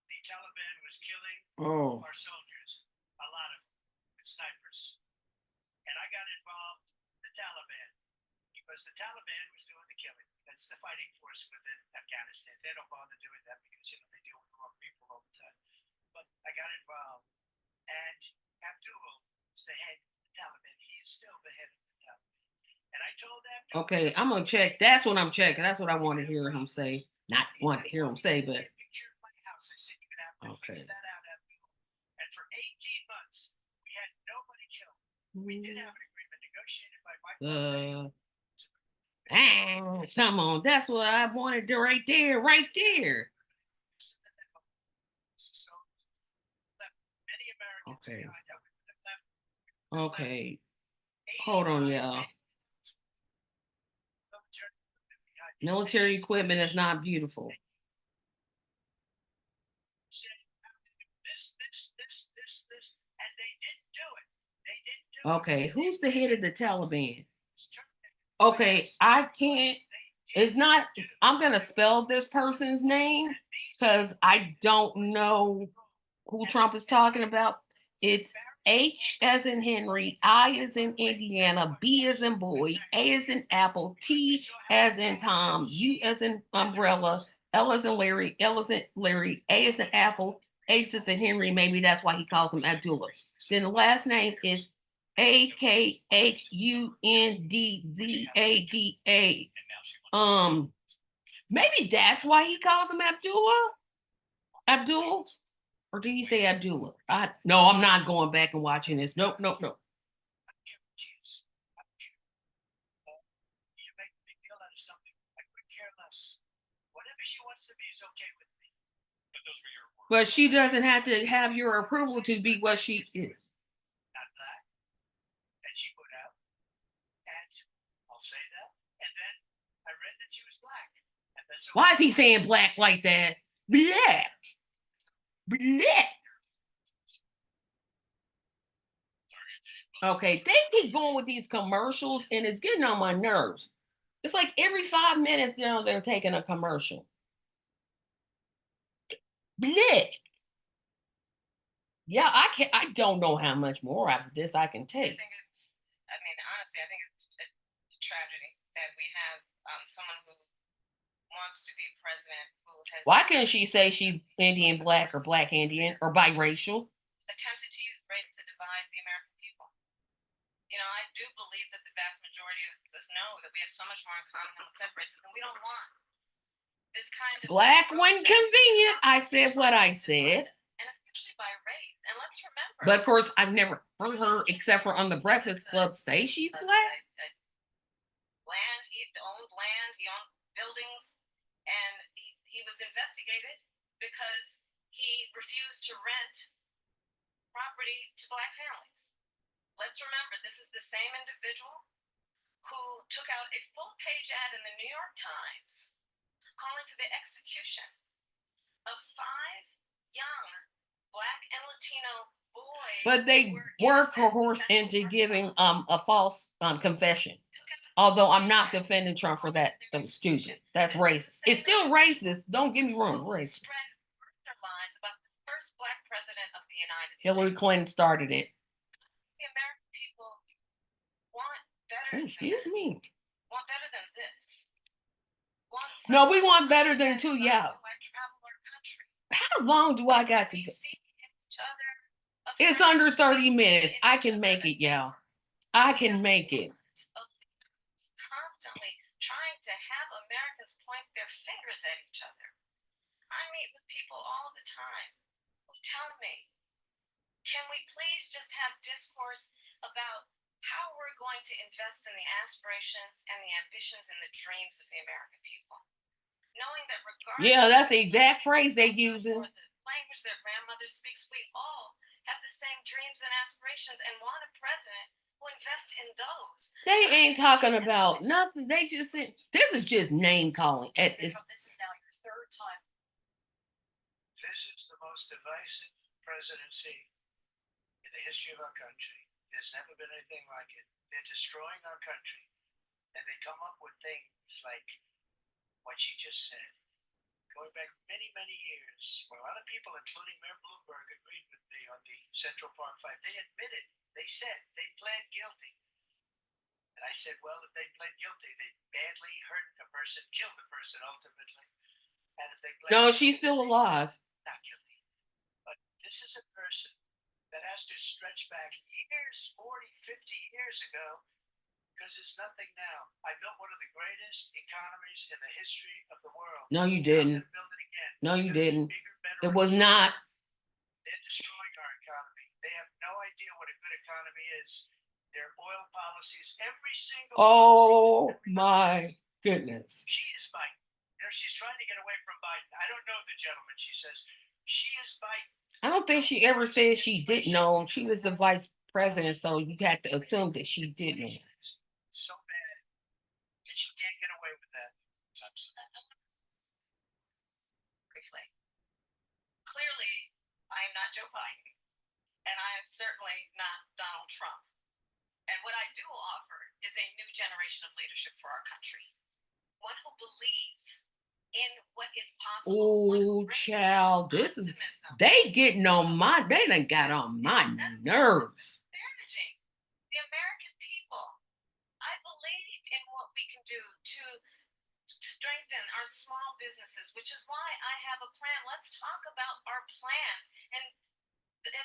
the Taliban was killing our soldiers, a lot of them, with snipers. And I got involved with the Taliban because the Taliban was doing the killing. That's the fighting force within Afghanistan. They don't bother doing that because they deal with the wrong people all the time. But I got involved, and Abdul is the head of the Taliban. He is still the head of the Taliban. And I told Abdul. okay. I'm gonna check. That's what I'm checking. That's what I want to hear him say. Not want to hear him say, but okay. That out, Abdul. And for 18 months, we had nobody killed. We did have an agreement negotiated by Mike. Come on, that's what I wanted to right there, right there. Okay. Okay. Hold on, y'all. Military equipment is not beautiful. And they didn't do it. They didn't do it. Okay, who's the head of the Taliban? Okay, I can't. It's not. I'm gonna spell this person's name because I don't know who Trump is talking about. It's H as in Henry, I as in Indiana, B as in boy, A as in apple, T as in Tom, U as in umbrella, L as in Larry, L as in Larry, A as in apple, H as in Henry. Maybe that's why he calls him Abdullah. Then the last name is AKHUNDZADA. Maybe that's why he calls him Abdullah. Abdul, or did he say Abdullah? No, I'm not going back and watching this. Nope. You make a big deal out of something. I could care less. Whatever she wants to be is okay with me. But those were your words. But she doesn't have to have your approval to be what she is. Not black. And she put out. And I'll say that. And then I read that she was black. And that's Why is he saying black like that? Black. Black. Okay, they keep going with these commercials and it's getting on my nerves. It's like every 5 minutes they're taking a commercial. Black. Yeah, I don't know how much more after this I can take. Honestly, I think it's a tragedy that we have someone who wants to be president who has Why can't she say she's Indian black or black Indian or biracial? attempted to use race to divide the American people. I do believe that the vast majority of us know that we have so much more in common than what separates us, and we don't want this kind of Black when convenient. I said what I said. And especially by race. And let's remember. But of course, I've never heard her, except for on the Breakfast Club, say she's black. Land, he owned land, he owned buildings, and he was investigated because he refused to rent property to black families. Let's remember, this is the same individual who took out a full-page ad in the New York Times calling for the execution of 5 young Black and Latino boys. But they were coerced into giving a false confession. Although I'm not defending Trump for that, those stupid. That's racist. It's still racist. Don't get me wrong, racist. Spread further lies about the first Black president of the United Hillary States. Clinton started it. The American people want better. Oh, excuse me. Want better than this. No, we want better than two, yeah. Travel our country. How long do I got to We go? see each other. It's under 30 minutes. I can make it, y'all. I can make it. Constantly trying to have Americans point their fingers at each other. I meet with people all the time who tell me, can we please just have discourse about how we're going to invest in the aspirations and the ambitions and the dreams of the American people? Knowing that regardless. Yeah, that's the exact phrase they using. Or the language their grandmother speaks, we all have the same dreams and aspirations and want a president who invests in those. They ain't talking about nothing. They just said, this is just name calling. This is now your third time. This is the most divisive presidency in the history of our country. There's never been anything like it. They're destroying our country, and they come up with things like what she just said. Going back many, many years, when a lot of people, including Mayor Bloomberg, agreed with me on the Central Park 5, they admitted, they said they pled guilty. And I said, well, if they pled guilty, they badly hurt a person, killed a person ultimately. And if they pled No, guilty, she's still alive. not guilty. But this is a person that has to stretch back years, 40, 50 years ago, because there's nothing now. I built one of the greatest economies in the history of the world. No, you I'm didn't. gonna build it again. No, It's you gonna be didn't. bigger, better, It was and not. they're destroying our economy. They have no idea what a good economy is. Their oil policies, every single Oh policy, my goodness. she is Biden. You know, she's trying to get away from Biden. I don't know the gentleman. She says she is Biden. I don't think she ever said she didn't know. She was the vice president, so you had to assume that she did know. So bad. And she can't get away with that. Briefly. Clearly, I am not Joe Biden, and I am certainly not Donald Trump. And what I do offer is a new generation of leadership for our country. One who believes in what is possible. Oh, child, this is, they getting on my, they done got on my nerves. Disparaging the American people. I believe in what we can do to strengthen our small businesses, which is why I have a plan. Let's talk about our plans and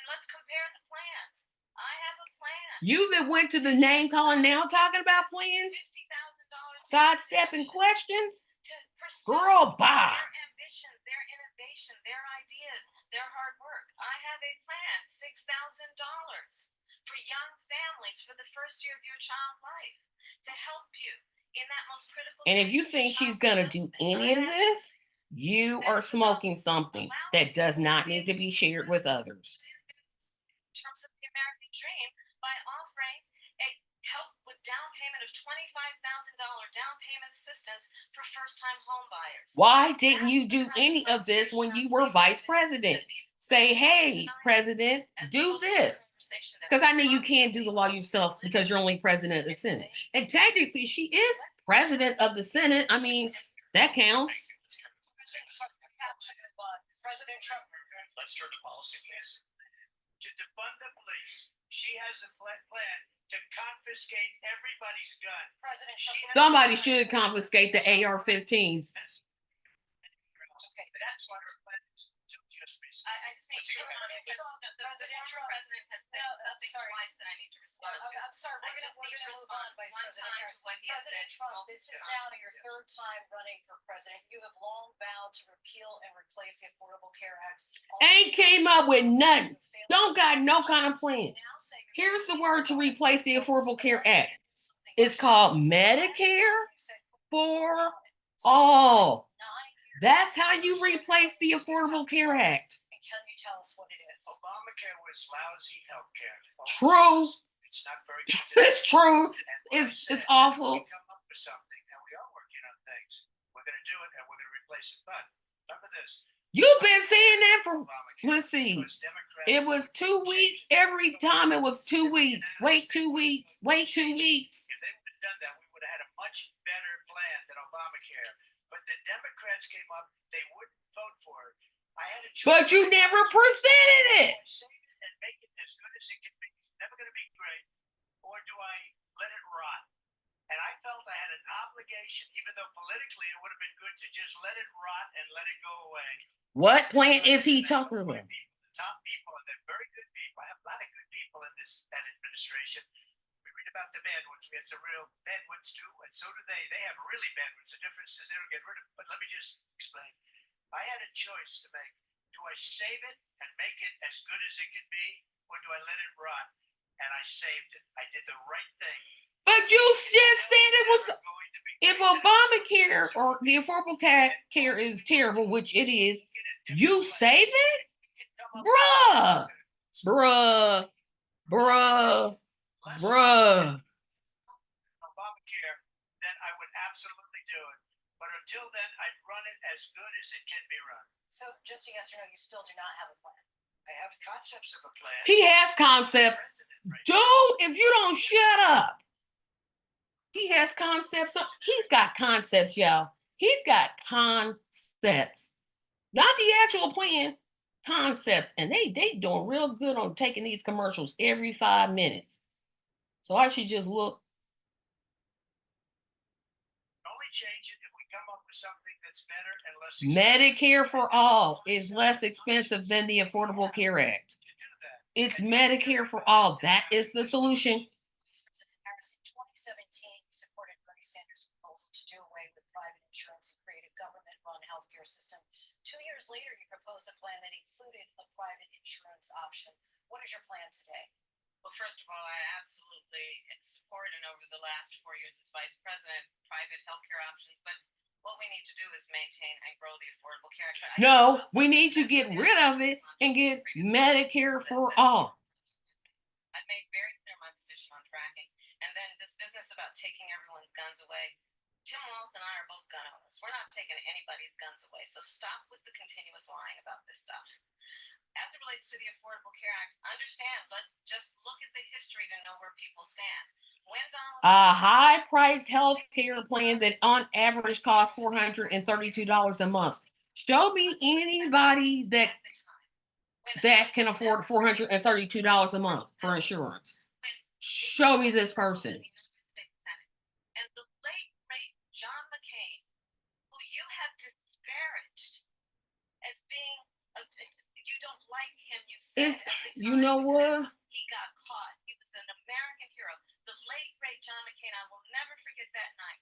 let's compare the plans. I have a plan. You that went to the name calling now talking about plans, $50,000 sidestepping questions, to pursue girl, bye. their ambitions, their innovation, their ideas, their hard work. I have a plan, $6,000 for young families for the first year of your child's life to help you in that most critical. And if you stage of think your she's child's gonna do development. any of this, you are smoking something that does not need to be shared with others. In terms of the American dream, by offering a help with down payment of $25,000 down payment assistance for first-time home buyers. Why didn't you do any of this when you were vice president? Say, hey, president, do this. Because I know you can't do the law yourself because you're only president of the Senate. And technically, she is president of the Senate. I mean, that counts. President Trump. Let's turn to policy, please. To defund the police, she has a plan to confiscate everybody's gun. President She Trump. has- Somebody should confiscate the AR-15s. Okay, that's what her plan is until just recently. I just need to. President Trump. The former president has said something sorry. twice that I need to respond. I'm sorry, we're gonna move on, Vice President Harris. President Trump, this is now your third time running for president. You have long vowed to repeal and replace the Affordable Care Act. Ain't came up with nothing. Don't got no kind of plan. Here's the word to replace the Affordable Care Act. It's called Medicare for All. That's how you replace the Affordable Care Act. And can you tell us what it is? Obamacare was lousy health care. True. It's not very good. It's true. And what I It's said, awful. We come up with something, and we are working on things. We're going to do it, and we're going to replace it. But remember this. You've been saying that for, Obamacare, let's see. because Democrats It was 2 weeks. Every time it was 2 weeks. Wait 2 weeks. Wait 2 weeks. If they would have done that, we would have had a much better plan than Obamacare. But the Democrats came up, they wouldn't vote for it. I had a choice. But you never presented it. Do I save it and make it as good as it can be? It's never going to be great. Or do I let it rot? And I felt I had an obligation, even though politically it would have been good to just let it rot and let it go away. What plan is he talking about? The top people, and they're very good people. I have a lot of good people in this administration. We read about the bad ones. We had some real bad ones too, and so do they. They have really bad ones. The difference is they don't get rid of it. But let me just explain. I had a choice to make. Do I save it and make it as good as it can be, or do I let it rot? And I saved it. I did the right thing. But you just said it was. If Obamacare or the Affordable Care is terrible, which it is, you save it? Bruh. Bruh. Bruh. Bruh. Obamacare, then I would absolutely do it. But until then, I'd run it as good as it can be run. So just a yes or no, you still do not have a plan. I have concepts of a plan. He has concepts. Dude, if you don't shut up. He has concepts. He's got concepts, y'all. He's got concepts. Not the actual plan, concepts. And they doing real good on taking these commercials every 5 minutes. So I should just look. Only change it if we come up with something that's better and less expensive. Medicare for All is less expensive than the Affordable Care Act. It's Medicare for All. That is the solution. Vice President Harris, in 2017, you supported Bernie Sanders' proposal to do away with private insurance and create a government-run healthcare system. 2 years later, you proposed a plan that included a private insurance option. What is your plan today? Well, first of all, I absolutely support, and over the last 4 years as vice president, private healthcare options. But what we need to do is maintain and grow the Affordable Care Act. No, we need to get rid of it and get Medicare for all. I've made very clear my position on tracking. And then this business about taking everyone's guns away. Tim Walz and I are both gun owners. We're not taking anybody's guns away. So stop with the continuous lying about this stuff. As it relates to the Affordable Care Act, understand, just look at the history to know where people stand. When Donald A high-priced health care plan that on average costs $432 a month. Show me anybody that can afford $432 a month for insurance. Show me this person. And the late great John McCain, who you have disparaged as being you don't like him, you said It's, at the you time know what? he got caught. He was an American hero. The late great John McCain, I will never forget that night.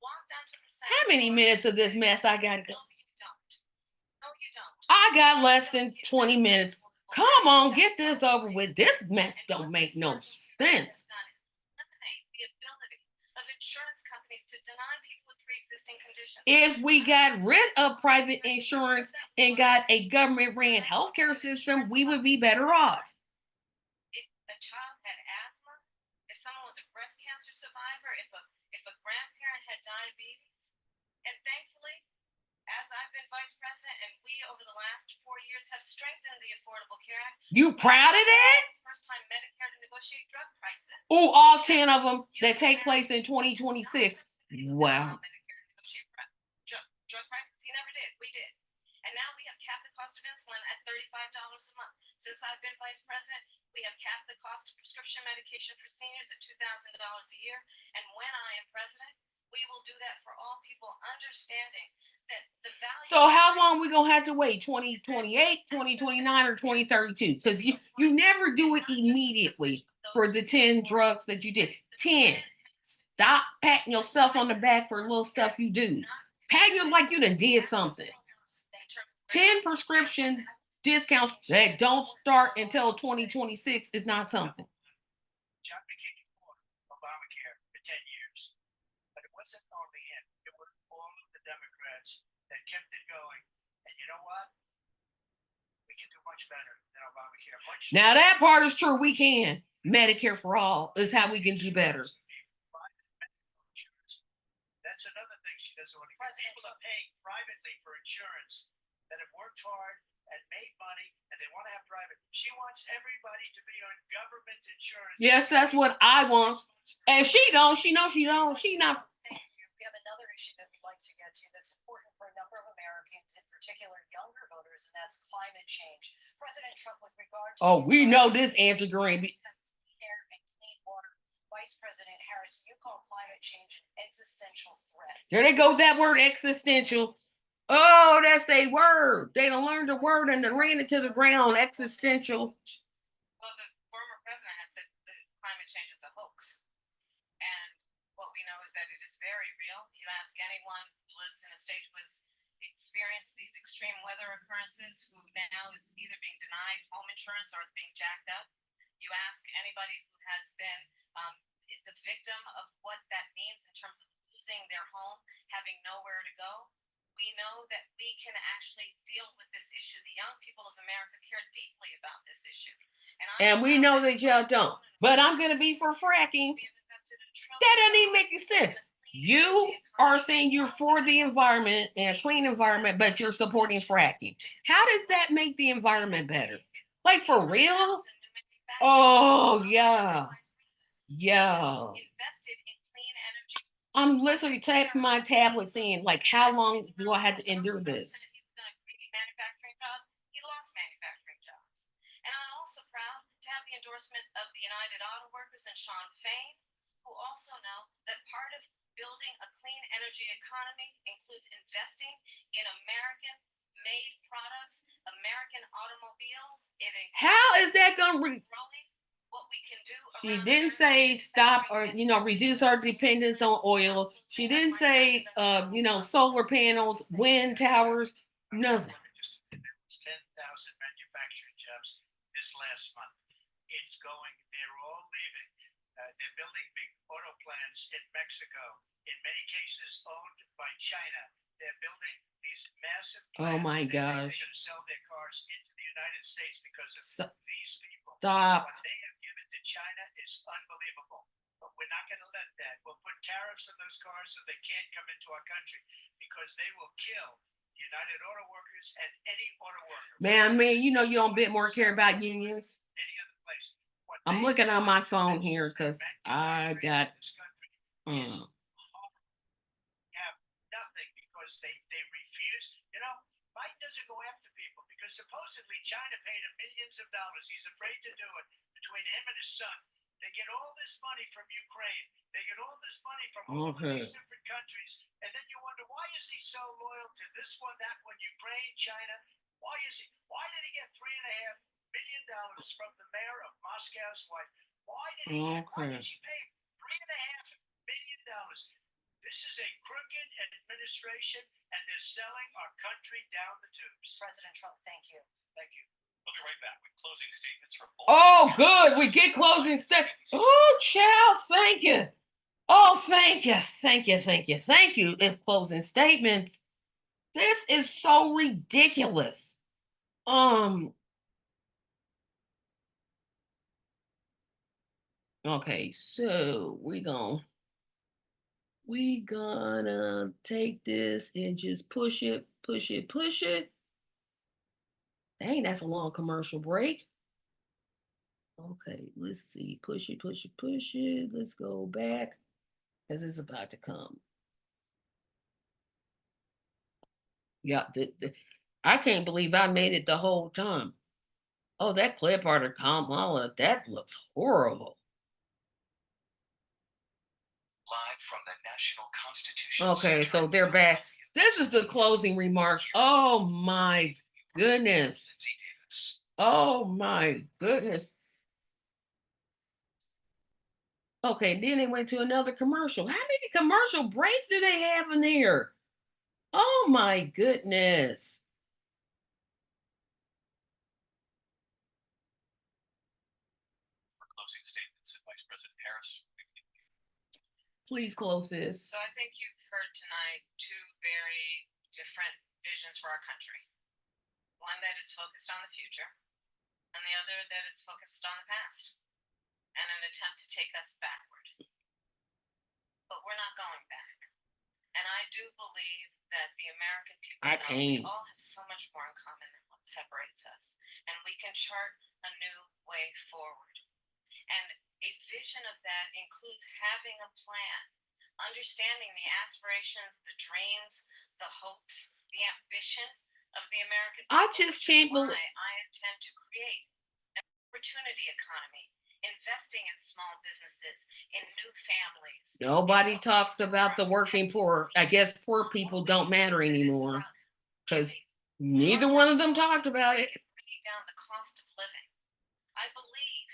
Walked down to the Senate. How many minutes of this mess I got to go? No, you don't. No, you don't. I got less than 20 minutes. Come on, get this over with. This mess don't make no sense. Eliminate the ability of insurance companies to deny people with pre-existing conditions. If we got rid of private insurance and got a government-ran healthcare system, we would be better off. If a child had asthma, if someone was a breast cancer survivor, if a grandparent had diabetes, and thankfully, as I've been vice president, and we over the last 4 years have strengthened the Affordable Care Act. You proud of that? First time Medicare to negotiate drug prices. Oh, all 10 of them that take place in 2026. Wow. Medicare to negotiate drug prices. He never did. We did. And now we have capped the cost of insulin at $35 a month. Since I've been vice president, we have capped the cost of prescription medication for seniors at $2,000 a year. And when I am president, we will do that for all people, understanding that the value. So how long we gonna have to wait? 2028, 2029, or 2032? Because you never do it immediately. for the 10 drugs that you did. 10. Stop patting yourself on the back for little stuff you do. Pat you like you done did something. 10 prescription discounts that don't start until 2026 is not something. John McCain fought Obamacare for 10 years. But it wasn't only him. It was all of the Democrats that kept it going. And you know what? We can do much better than Obamacare. Now that part is true. We can. Medicare for all is how we can do better. That's another thing she doesn't want to get. People are paying privately for insurance that have worked hard and made money and they want to have private. She wants everybody to be on government insurance. Yes, that's what I want. And she don't. She knows she don't. She not. Thank you. We have another issue that we'd like to get to that's important for a number of Americans, in particular younger voters, and that's climate change. President Trump, with regard to Oh, we know this answer, Green. clean air and clean water, Vice President Harris, you call climate change an existential threat. There they go, that word existential. Oh, that's their word. They don't learn the word and they ran it to the ground. Existential. Well, the former president had said that climate change is a hoax. And what we know is that it is very real. You ask anyone who lives in a state who has experienced these extreme weather occurrences, who now is either being denied home insurance or it's being jacked up. You ask anybody who has been the victim of what that means in terms of losing their home, having nowhere to go. We know that we can actually deal with this issue. The young people of America care deeply about this issue. And we know that y'all don't. But I'm going to be for fracking. That doesn't even make any sense. You are saying you're for the environment and a clean environment, but you're supporting fracking. How does that make the environment better? Like for real? Oh, yeah. Yeah. Invested in clean energy. I'm literally tapping my tablet saying, like, how long do I have to endure this? He's going to create manufacturing jobs. He lost manufacturing jobs. And I'm also proud to have the endorsement of the United Auto Workers and Sean Fain, who also know that part of building a clean energy economy includes investing in American-made products, American automobiles. How is that going to what we can do? She didn't say stop or, reduce our dependence on oil. She didn't say, solar panels, wind towers, nothing. 10,000 manufacturing jobs this last month. They're all leaving. They're building big auto plants in Mexico, in many cases owned by China. They're building these massive plants. Oh my They're gosh. going to sell their cars into the United States because of these people. Stop. What they have given to China is unbelievable. But we're not going to let that. We'll put tariffs on those cars so they can't come into our country because they will kill United Auto Workers and any auto worker. Man, you don't a bit more care about unions. Any other place. I'm looking on my phone here because I got. Have nothing because they refuse. Biden doesn't go after people because supposedly China paid him millions of dollars. He's afraid to do it between him and his son. They get all this money from Ukraine. They get all this money from all of these different countries. And then you wonder, why is he so loyal to this one, that one, Ukraine, China? Why did he get $3.5 million from the mayor of Moscow's wife? Why did she pay $3.5 million? This is a crooked administration, and they're selling our country down the tubes. President Trump, thank you. Thank you. We'll be right back with closing statements from both. Oh, good. We get closing statements. Oh, child, thank you. Oh, thank you. Thank you. Thank you. Thank you. It's closing statements. This is so ridiculous. Okay, so we gonna take this and just push it. Dang, that's a long commercial break. Okay, let's see. Push it. Let's go back because it's about to come. Yeah, I can't believe I made it the whole time. Oh, that clip art of Kamala, that looks horrible. Live from the National Constitution. Okay, so they're back. This is the closing remarks. Oh my goodness. Oh my goodness. Okay, then they went to another commercial. How many commercial breaks do they have in there? Oh my goodness. For closing statements, and Vice President Harris. Please close this. So I think you've heard tonight two very different visions for our country. One that is focused on the future, and the other that is focused on the past, and an attempt to take us backward. But we're not going back. And I do believe that the American people I know we can't. all have so much more in common than what separates us. And we can chart a new way forward. And a vision of that includes having a plan, understanding the aspirations, the dreams, the hopes, the ambition of the American people. I just which is can't believe. why I intend to create an opportunity economy, investing in small businesses, in new families. Nobody talks about the working poor. I guess poor people don't matter anymore because neither one of them talked about it. Bringing down the cost of living. I believe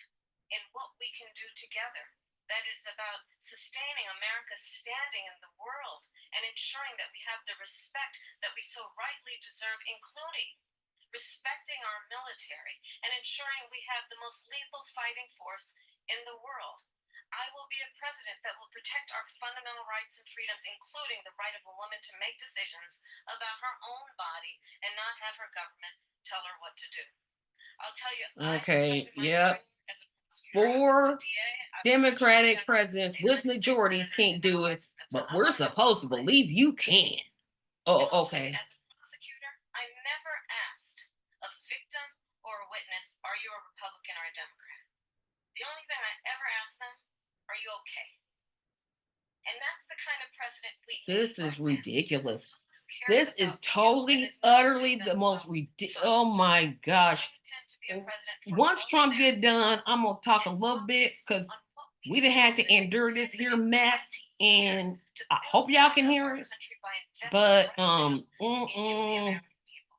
in what we can do together. That is about sustaining America's standing in the world and ensuring that we have the respect that we so rightly deserve, including respecting our military and ensuring we have the most lethal fighting force in the world. I will be a president that will protect our fundamental rights and freedoms, including the right of a woman to make decisions about her own body and not have her government tell her what to do. I'll tell you. Okay, yep. 4 Democratic presidents with majorities can't do it, but we're supposed to believe you can. Oh, okay. As a prosecutor, I never asked a victim or a witness, are you a Republican or a Democrat? The only thing I ever asked them, are you okay? And that's the kind of president we need. This is right now. ridiculous. Cares This is about you and totally, is not utterly putting the most themselves ridiculous. front. Oh my gosh. I intend to be a president for Once all Trump get Americans done, I'm gonna talk a and little bit focus because on what we can done had do to in the endure next this here 10 to mess, 20 years and to I build hope y'all can back hear our it. country by investing But right now in you, the American people.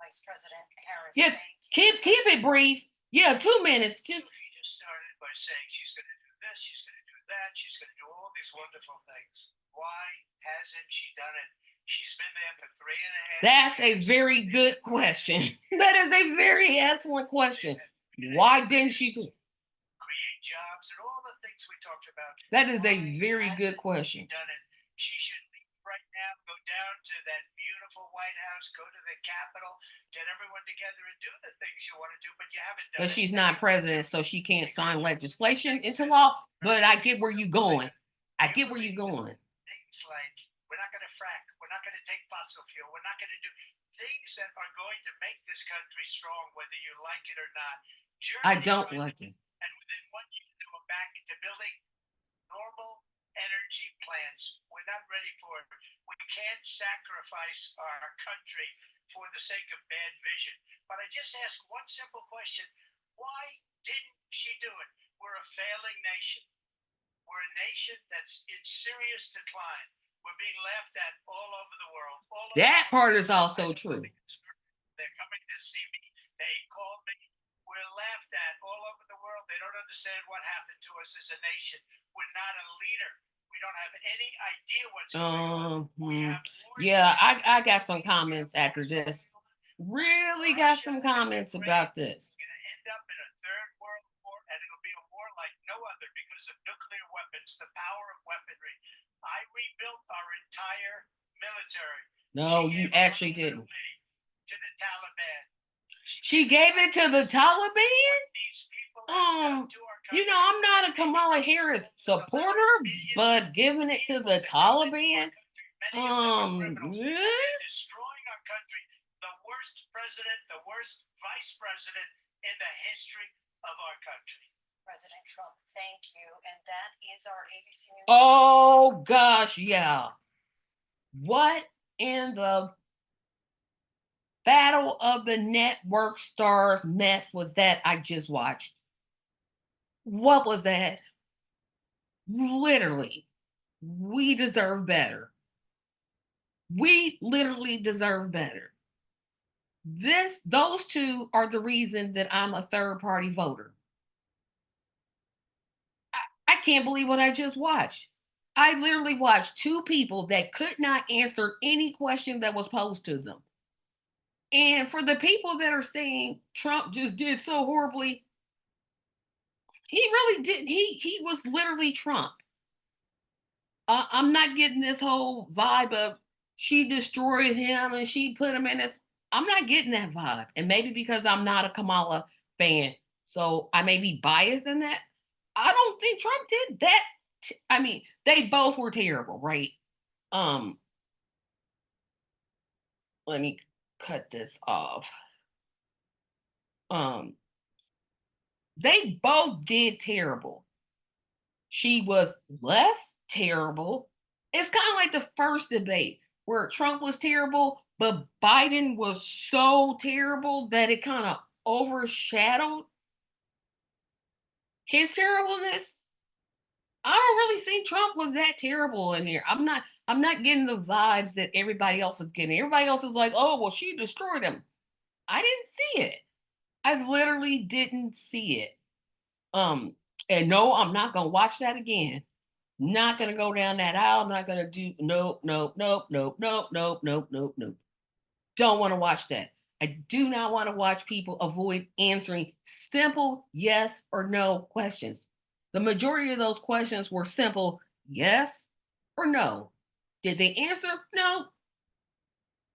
Vice President Harris, yeah, thank you. keep it brief. Yeah, 2 minutes. Just She just started by saying she's going to do this, she's going to do that, she's going to do all these wonderful things. Why hasn't she done it? She's been there for 3.5 that's a years. very good question. That is a very excellent question. Why didn't she do it? Create jobs and all the things we talked about. That is a Why very good hasn't question. She done it. She should leave right now, go down to that beautiful White House, go to the Capitol, get everyone together and do the things you want to do, but you haven't done But it. she's not president, so she can't sign legislation into law. But I get where you're going. I get where you're going. Things like we're not going to frack, we're not going to take fossil fuel, we're not going to do things that are going to make this country strong, whether you like it or not. I Germany don't tried like to- it. And within 1 year, they were back to building normal energy plants. We're not ready for it. We can't sacrifice our country for the sake of bad vision. But I just ask one simple question. Why didn't she do it? We're a failing nation. We're a nation that's in serious decline. We're being laughed at all over the world. That part is also true. They're coming to see me. They called me. We're laughed at all over the world. They don't understand what happened to us as a nation. We're not a leader. We don't have any idea what's going on. We have wars Yeah, going on. I got some comments after this. Really got some comments about this. We're going to end up in a third world war, and it'll be a war like no other because of nuclear weapons, the power of weaponry. I rebuilt our entire military. No, She you gave actually 100 didn't. to the Taliban. She gave it to the Taliban? What these people have done to our You know, country. I'm not a Kamala Harris supporter, but giving it to the Taliban? Yeah. Destroying our country. The worst president, the worst vice president in the history of our country. President Trump, thank you. And that is our ABC News. Oh gosh, yeah. What in the Battle of the Network Stars mess was that I just watched? What was that? Literally, we deserve better. We literally deserve better. Those two are the reason that I'm a third party voter. I can't believe what I just watched. I literally watched two people that could not answer any question that was posed to them. And for the people that are saying Trump just did so horribly, he really didn't. He was literally Trump. I'm not getting this whole vibe of she destroyed him and she put him in this. I'm not getting that vibe. And maybe because I'm not a Kamala fan, so I may be biased in that. I don't think Trump did that. I mean, they both were terrible, right? Um, Let me cut this off. Um, they both did terrible. She was less terrible. It's kind of like the first debate where Trump was terrible, but Biden was so terrible that it kind of overshadowed his terribleness. I don't really think Trump was that terrible in here. I'm not getting the vibes that everybody else is getting. Everybody else is like, "Oh, well, she destroyed him." I didn't see it. I literally didn't see it. Um, and no, I'm not gonna watch that again. Not gonna go down that aisle. Not gonna do nope, nope, nope, nope, nope, nope, nope, nope, nope. Don't want to watch that. I do not want to watch people avoid answering simple yes or no questions. The majority of those questions were simple yes or no. Did they answer? No.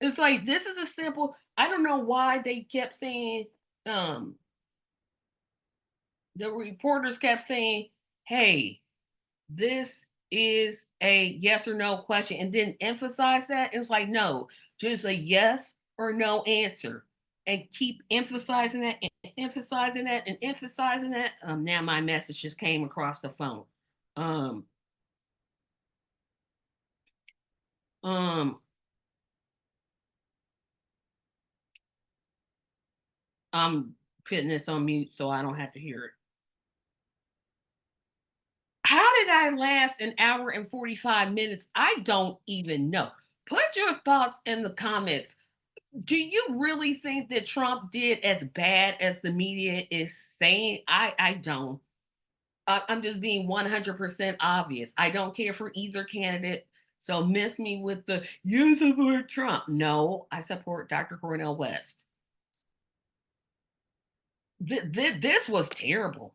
It's like this is a simple. I don't know why they kept saying um the reporters kept saying, "Hey, this is a yes or no question," and then emphasize that. It's like, no, just a yes or no answer. And keep emphasizing that and emphasizing that and emphasizing that. Now my message just came across the phone. Um, um, I'm putting this on mute so I don't have to hear it. How did I last an hour and 45 minutes? I don't even know. Put your thoughts in the comments. Do you really think that Trump did as bad as the media is saying? I don't. I'm just being 100% obvious. I don't care for either candidate. So miss me with the you support Trump. No, I support Dr. Cornel West. This was terrible.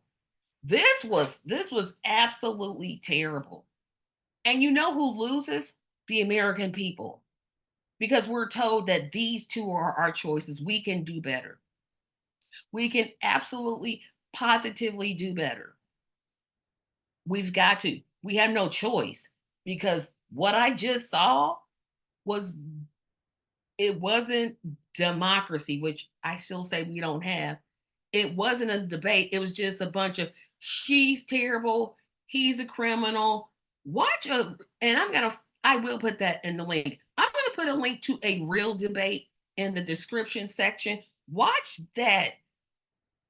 This was absolutely terrible. And you know who loses? The American people. Because we're told that these two are our choices. We can do better. We can absolutely, positively do better. We've got to. We have no choice because what I just saw was it wasn't democracy, which I still say we don't have. It wasn't a debate. It was just a bunch of she's terrible, he's a criminal. Watch a and I will put that in the link. I'm gonna put a link to a real debate in the description section. Watch that.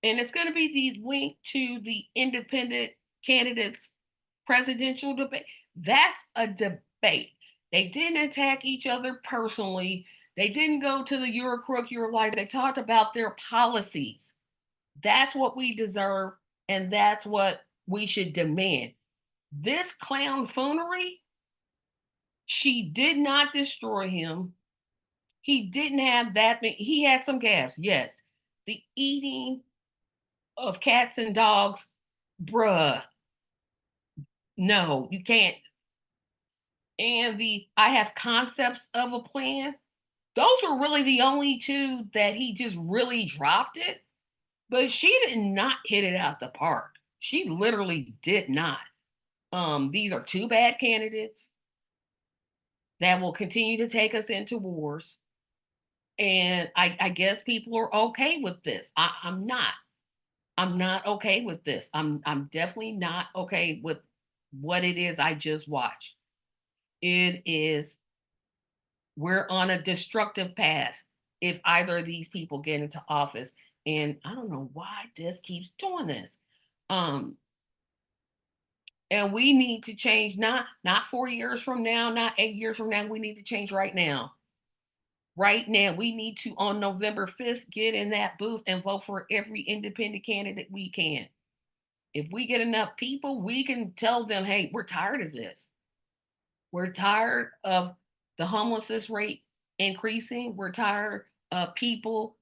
And it's going to be the link to the independent candidates presidential debate. That's a debate. They didn't attack each other personally. They didn't go to the you're a crook, you're a liar. They talked about their policies. That's what we deserve, and that's what we should demand. This clown foolery, she did not destroy him. He didn't have that many. He had some gas, yes. The eating of cats and dogs, bruh, no, you can't. And the I have concepts of a plan. Those are really the only two that he just really dropped it. But she did not hit it out the park. She literally did not. These are two bad candidates that will continue to take us into wars. And I guess people are okay with this. I'm not. I'm not okay with this. I'm definitely not okay with what it is I just watched. It is we're on a destructive path if either of these people get into office. And I don't know why this keeps doing this. Um, and we need to change not 4 years from now, not 8 years from now. We need to change right now. Right now, we need to on November 5th get in that booth and vote for every independent candidate we can. If we get enough people, we can tell them, hey, we're tired of this. We're tired of the homelessness rate increasing. We're tired of people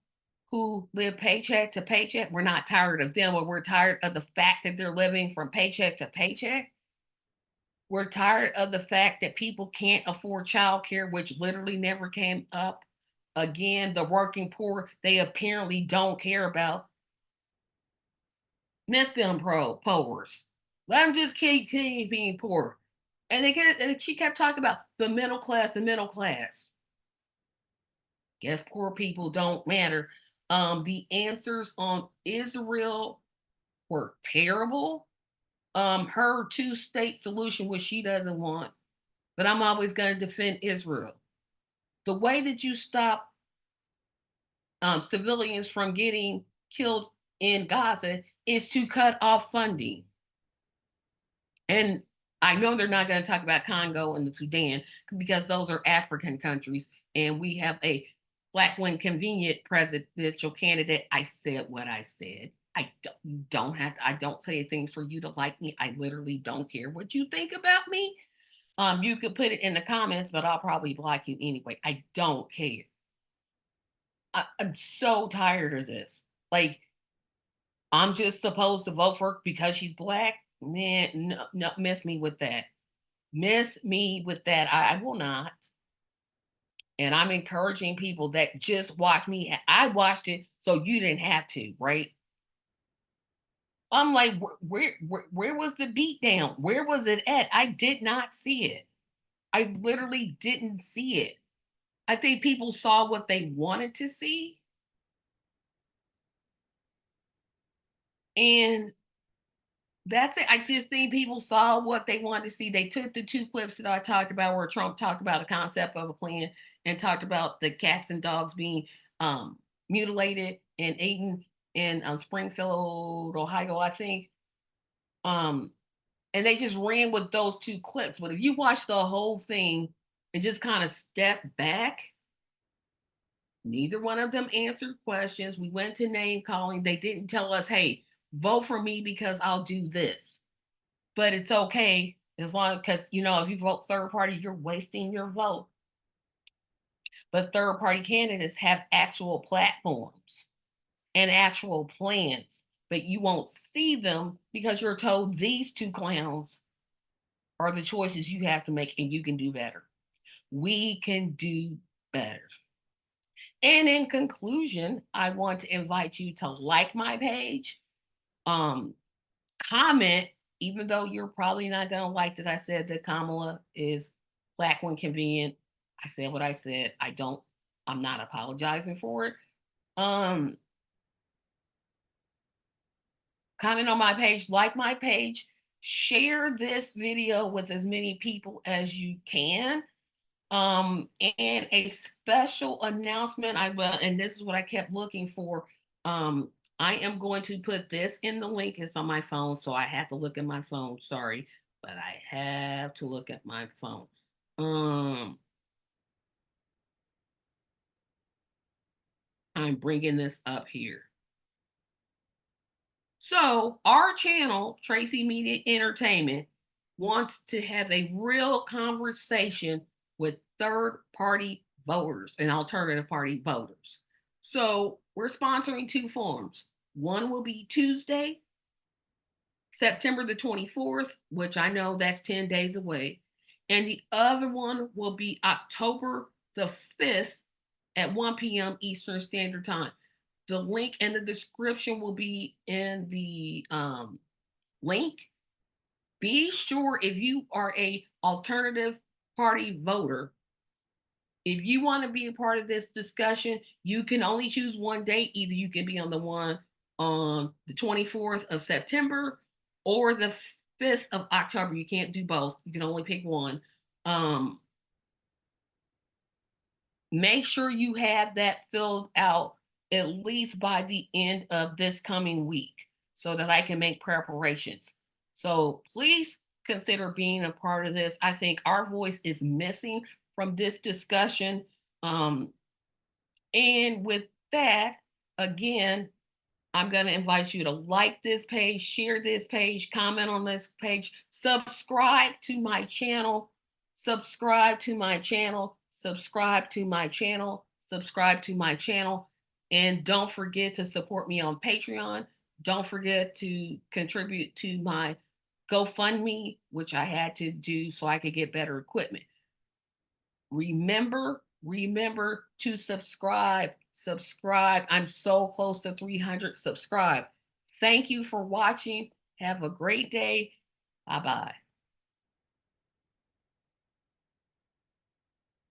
who live paycheck to paycheck. We're not tired of them, but we're tired of the fact that they're living from paycheck to paycheck. We're tired of the fact that people can't afford childcare, which literally never came up. Again, the working poor, they apparently don't care about. Miss them poors. Let them just keep being poor. And she kept talking about the middle class, the middle class. Guess poor people don't matter. The answers on Israel were terrible. Her two-state solution, which she doesn't want, but I'm always going to defend Israel. The way that you stop civilians from getting killed in Gaza is to cut off funding. And I know they're not going to talk about Congo and the Sudan because those are African countries, and we have a black when convenient presidential candidate. I said what I said. I don't say things for you to like me. I literally don't care what you think about me. You could put it in the comments, but I'll probably block you anyway. I don't care. I'm so tired of this. Like, I'm just supposed to vote for her because she's black? Man, no, no, miss me with that. Miss me with that. I will not. And I'm encouraging people that just watch me. I watched it, so you didn't have to, right? I'm like, where was the beat down? Where was it at? I did not see it. I literally didn't see it. I think people saw what they wanted to see. And that's it. I just think people saw what they wanted to see. They took the two clips that I talked about where Trump talked about a concept of a plan and talked about the cats and dogs being mutilated and eaten in Springfield, Ohio, I think. Um, and they just ran with those two clips. But if you watch the whole thing and just kind of step back, neither one of them answered questions. We went to name calling. They didn't tell us, hey, vote for me because I'll do this. But it's okay as long because if you vote third party, you're wasting your vote. But third party candidates have actual platforms and actual plans, but you won't see them because you're told these two clowns are the choices you have to make and you can do better. We can do better. And in conclusion, I want to invite you to like my page, comment, even though you're probably not going to like that I said that Kamala is black when convenient. I said what I said. I'm not apologizing for it. Comment on my page, like my page, share this video with as many people as you can. And a special announcement, and this is what I kept looking for. I am going to put this in the link. It's on my phone, so I have to look at my phone. Sorry, but I have to look at my phone. I'm bringing this up here. So our channel, TRACYMedia Entertainment, wants to have a real conversation with third-party voters and alternative party voters. So we're sponsoring two forums. One will be Tuesday, September the 24th, which I know that's 10 days away. And the other one will be October the 5th at 1 p.m. Eastern Standard Time. The link and the description will be in the link. Be sure if you are a alternative party voter, if you want to be a part of this discussion, you can only choose one date. Either you can be on the one on the 24th of September or the 5th of October. You can't do both. You can only pick one. Make sure you have that filled out at least by the end of this coming week so that I can make preparations. So please consider being a part of this. I think our voice is missing from this discussion. And with that, again, I'm going to invite you to like this page, share this page, comment on this page, subscribe to my channel, subscribe to my channel, subscribe to my channel, subscribe to my channel. And don't forget to support me on Patreon. Don't forget to contribute to my GoFundMe, which I had to do so I could get better equipment. Remember to subscribe. I'm so close to 300 subscribe. Thank you for watching. Have a great day. Bye-bye.